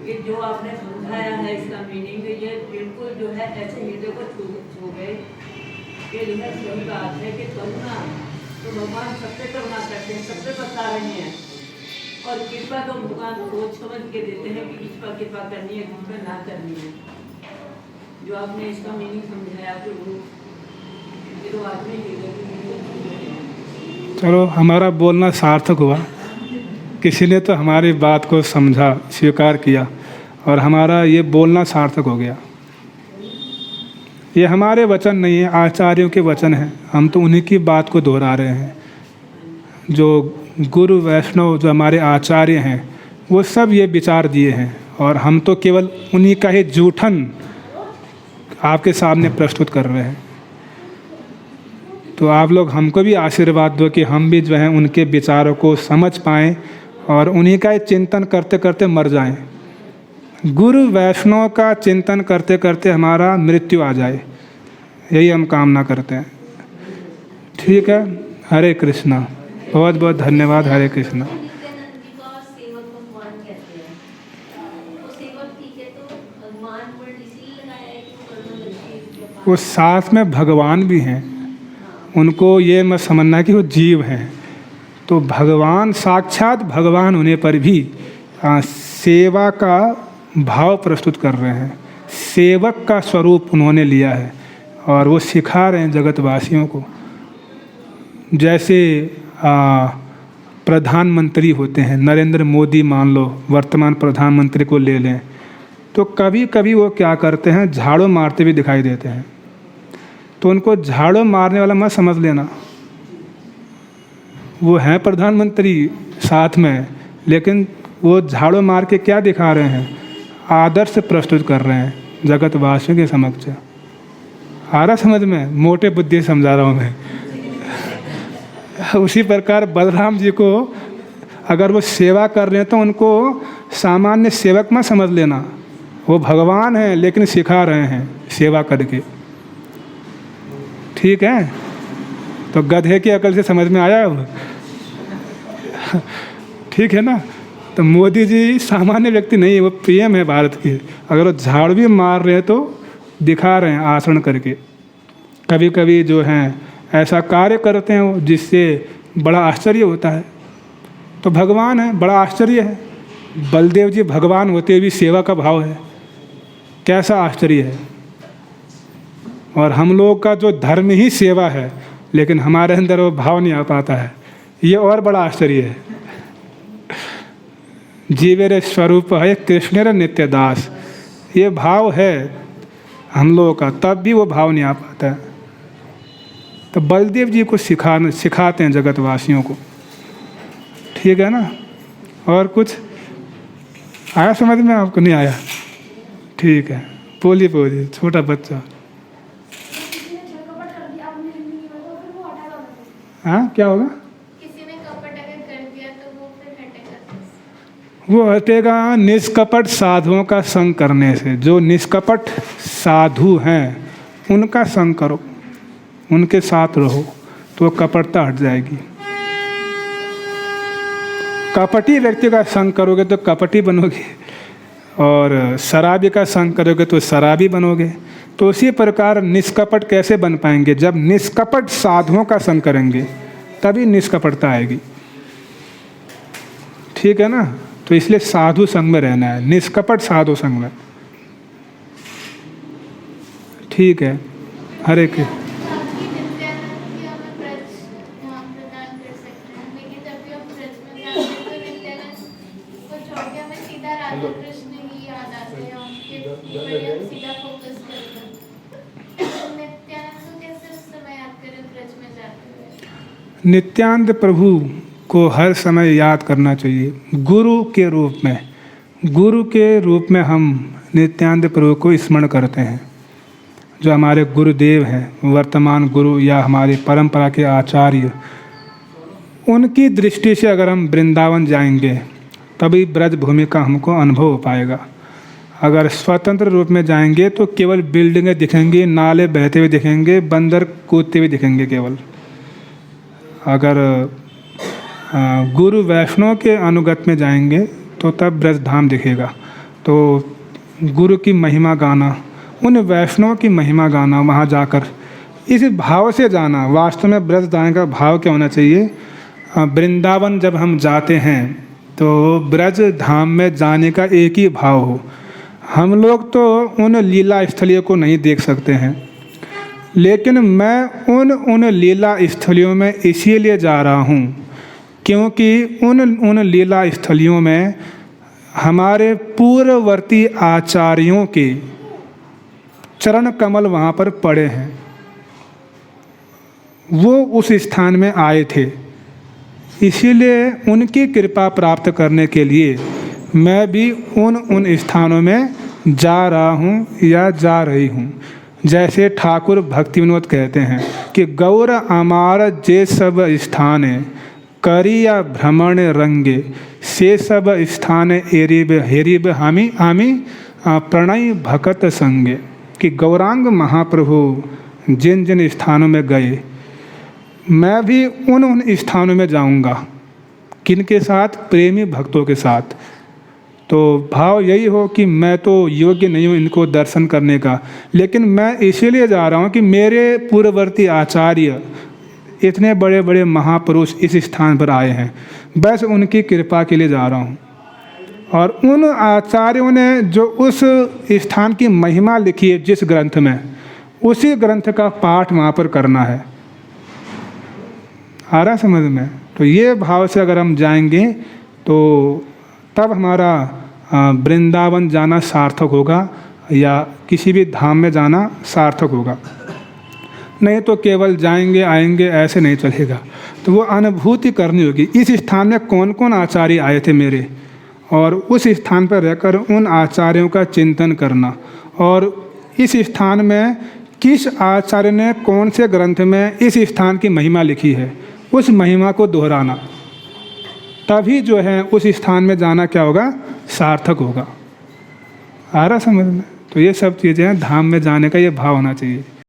ये जो आपने समझाया है इसका मीनिंग, ये बिल्कुल जो है ऐसे हृदय को छू गए कि यह सही बात है कि करुणा तो भगवान सबसे करुणा करते हैं, सबसे बता रहे हैं। और कृपा तो भगवान सोच समझ के देते हैं कि किस पर कृपा करनी है, किस पर ना करनी है। जो आपने इसका मीनिंग समझाया तो ये तो आदमी चलो, हमारा बोलना सार्थक हुआ। किसी ने तो हमारी बात को समझा, स्वीकार किया, और हमारा ये बोलना सार्थक हो गया। ये हमारे वचन नहीं है, आचार्यों के वचन हैं। हम तो उन्हीं की बात को दोहरा रहे हैं। जो गुरु, वैष्णव, जो हमारे आचार्य हैं, वो सब ये विचार दिए हैं, और हम तो केवल उन्हीं का ही जूठन आपके सामने प्रस्तुत कर रहे हैं। तो आप लोग हमको भी आशीर्वाद दो कि हम भी जो है उनके विचारों को समझ पाएँ और उन्हीं का ही चिंतन करते करते मर जाएं। गुरु, वैष्णव का चिंतन करते करते हमारा मृत्यु आ जाए, यही हम कामना करते हैं। ठीक है, हरे कृष्णा। बहुत बहुत धन्यवाद। हरे कृष्णा। वो साथ में भगवान भी हैं, उनको ये मत समझना कि वो जीव हैं। तो भगवान, साक्षात भगवान होने पर भी सेवा का भाव प्रस्तुत कर रहे हैं। सेवक का स्वरूप उन्होंने लिया है और वो सिखा रहे हैं जगतवासियों को। जैसे प्रधानमंत्री होते हैं, नरेंद्र मोदी मान लो, वर्तमान प्रधानमंत्री को ले लें, तो कभी कभी वो क्या करते हैं, झाड़ू मारते भी दिखाई देते हैं। तो उनको झाड़ू मारने वाला मत समझ लेना, वो हैं प्रधानमंत्री साथ में, लेकिन वो झाड़ू मार के क्या दिखा रहे हैं, आदर्श प्रस्तुत कर रहे हैं जगतवासियों के समक्ष। आ रहा समझ में? मोटे बुद्धि समझा रहा हूँ मैं। उसी प्रकार बलराम जी को अगर वो सेवा कर रहे हैं तो उनको सामान्य सेवक मत समझ लेना, वो भगवान हैं, लेकिन सिखा रहे हैं सेवा करके। ठीक है, तो गधे की अकल से समझ में आया अब? ठीक है ना? तो मोदी जी सामान्य व्यक्ति नहीं है, वो पीएम है भारत के। अगर वो झाड़ भी मार रहे हैं तो दिखा रहे हैं आचरण करके। कभी कभी जो हैं ऐसा कार्य करते हैं वो, जिससे बड़ा आश्चर्य होता है। तो भगवान है, बड़ा आश्चर्य है। बलदेव जी भगवान होते हुए भी सेवा का भाव है, कैसा आश्चर्य है। और हम लोग का जो धर्म ही सेवा है, लेकिन हमारे अंदर वो भाव नहीं आ पाता है, ये और बड़ा आश्चर्य है। जीवेरे स्वरूप है कृष्णेर नित्य दास, ये भाव है हम लोगों का, तब भी वो भाव नहीं आ पाता है। तो बलदेव जी को सिखाते हैं जगतवासियों को। ठीक है ना? और कुछ आया समझ में? आपको नहीं आया? ठीक है, बोलिए बोलिए, छोटा बच्चा। हाँ, क्या होगा? किसी ने कपट अगर कर दिया तो वो फिर हटेगा? वो हटेगा निष्कपट साधुओं का संग करने से। जो निष्कपट साधु हैं उनका संग करो, उनके साथ रहो, तो कपटता हट जाएगी। कपटी व्यक्ति का संग करोगे तो कपटी बनोगे, और शराबी का संग करोगे तो शराबी बनोगे। तो उसी प्रकार निष्कपट कैसे बन पाएंगे? जब निष्कपट साधुओं का संग करेंगे तभी निष्कपटता आएगी। ठीक है ना? तो इसलिए साधु संग में रहना है, निष्कपट साधु संग में। ठीक है, हरे कृष्ण। याद आते हैं उनके ऊपर ही हम सीधा फोकस करते हैं। तो नित्यानंद को कैसे उस समय याद करें ब्रज में जाते हुए? नित्यानंद प्रभु को हर समय याद करना चाहिए गुरु के रूप में। गुरु के रूप में हम नित्यानंद प्रभु को स्मरण करते हैं, जो हमारे गुरुदेव हैं, वर्तमान गुरु या हमारी परंपरा के आचार्य। उनकी दृष्टि से अगर हम वृंदावन जाएंगे तभी ब्रज भूमि का हमको अनुभव हो पाएगा। अगर स्वतंत्र रूप में जाएंगे तो केवल बिल्डिंगें दिखेंगी, नाले बहते हुए दिखेंगे, बंदर कूदते हुए दिखेंगे केवल। अगर गुरु वैष्णव के अनुगत में जाएंगे तो तब ब्रज धाम दिखेगा। तो गुरु की महिमा गाना, उन वैष्णव की महिमा गाना, वहाँ जाकर इस भाव से जाना। वास्तव में ब्रज धाम का भाव क्या होना चाहिए? वृंदावन जब हम जाते हैं तो ब्रज धाम में जाने का एक ही भाव हो। हम लोग तो उन लीला स्थलियों को नहीं देख सकते हैं, लेकिन मैं उन लीला स्थलियों में इसीलिए जा रहा हूँ क्योंकि उन लीला स्थलियों में हमारे पूर्ववर्ती आचार्यों के चरण कमल वहाँ पर पड़े हैं। वो उस स्थान में आए थे, इसीलिए उनकी कृपा प्राप्त करने के लिए मैं भी उन स्थानों में जा रहा हूँ या जा रही हूँ। जैसे ठाकुर भक्ति विनोद कहते हैं कि गौर अमार जे सब स्थान करिया भ्रमण रंगे, से सब स्थान एरिब हेरिब हामी आमी प्रणय भकत संगे। कि गौरांग महाप्रभु जिन जिन स्थानों में गए, मैं भी उन स्थानों में जाऊंगा। किनके साथ? प्रेमी भक्तों के साथ। तो भाव यही हो कि मैं तो योग्य नहीं हूँ इनको दर्शन करने का, लेकिन मैं इसीलिए जा रहा हूँ कि मेरे पूर्ववर्ती आचार्य, इतने बड़े बड़े महापुरुष इस स्थान पर आए हैं, बस उनकी कृपा के लिए जा रहा हूँ। और उन आचार्यों ने जो उस स्थान की महिमा लिखी है जिस ग्रंथ में, उसी ग्रंथ का पाठ वहाँ पर करना है। आ रहा समझ में? तो ये भाव से अगर हम जाएंगे तो तब हमारा वृंदावन जाना सार्थक होगा या किसी भी धाम में जाना सार्थक होगा। नहीं तो केवल जाएंगे आएंगे ऐसे नहीं चलेगा। तो वो अनुभूति करनी होगी, इस स्थान में कौन कौन आचार्य आए थे मेरे, और उस स्थान पर रहकर उन आचार्यों का चिंतन करना, और इस स्थान में किस आचार्य ने कौन से ग्रंथ में इस स्थान की महिमा लिखी है, उस महिमा को दोहराना। तभी जो है उस स्थान में जाना क्या होगा? सार्थक होगा। आ रहा समझ में? तो ये सब चीज़ें धाम में जाने का ये भाव होना चाहिए।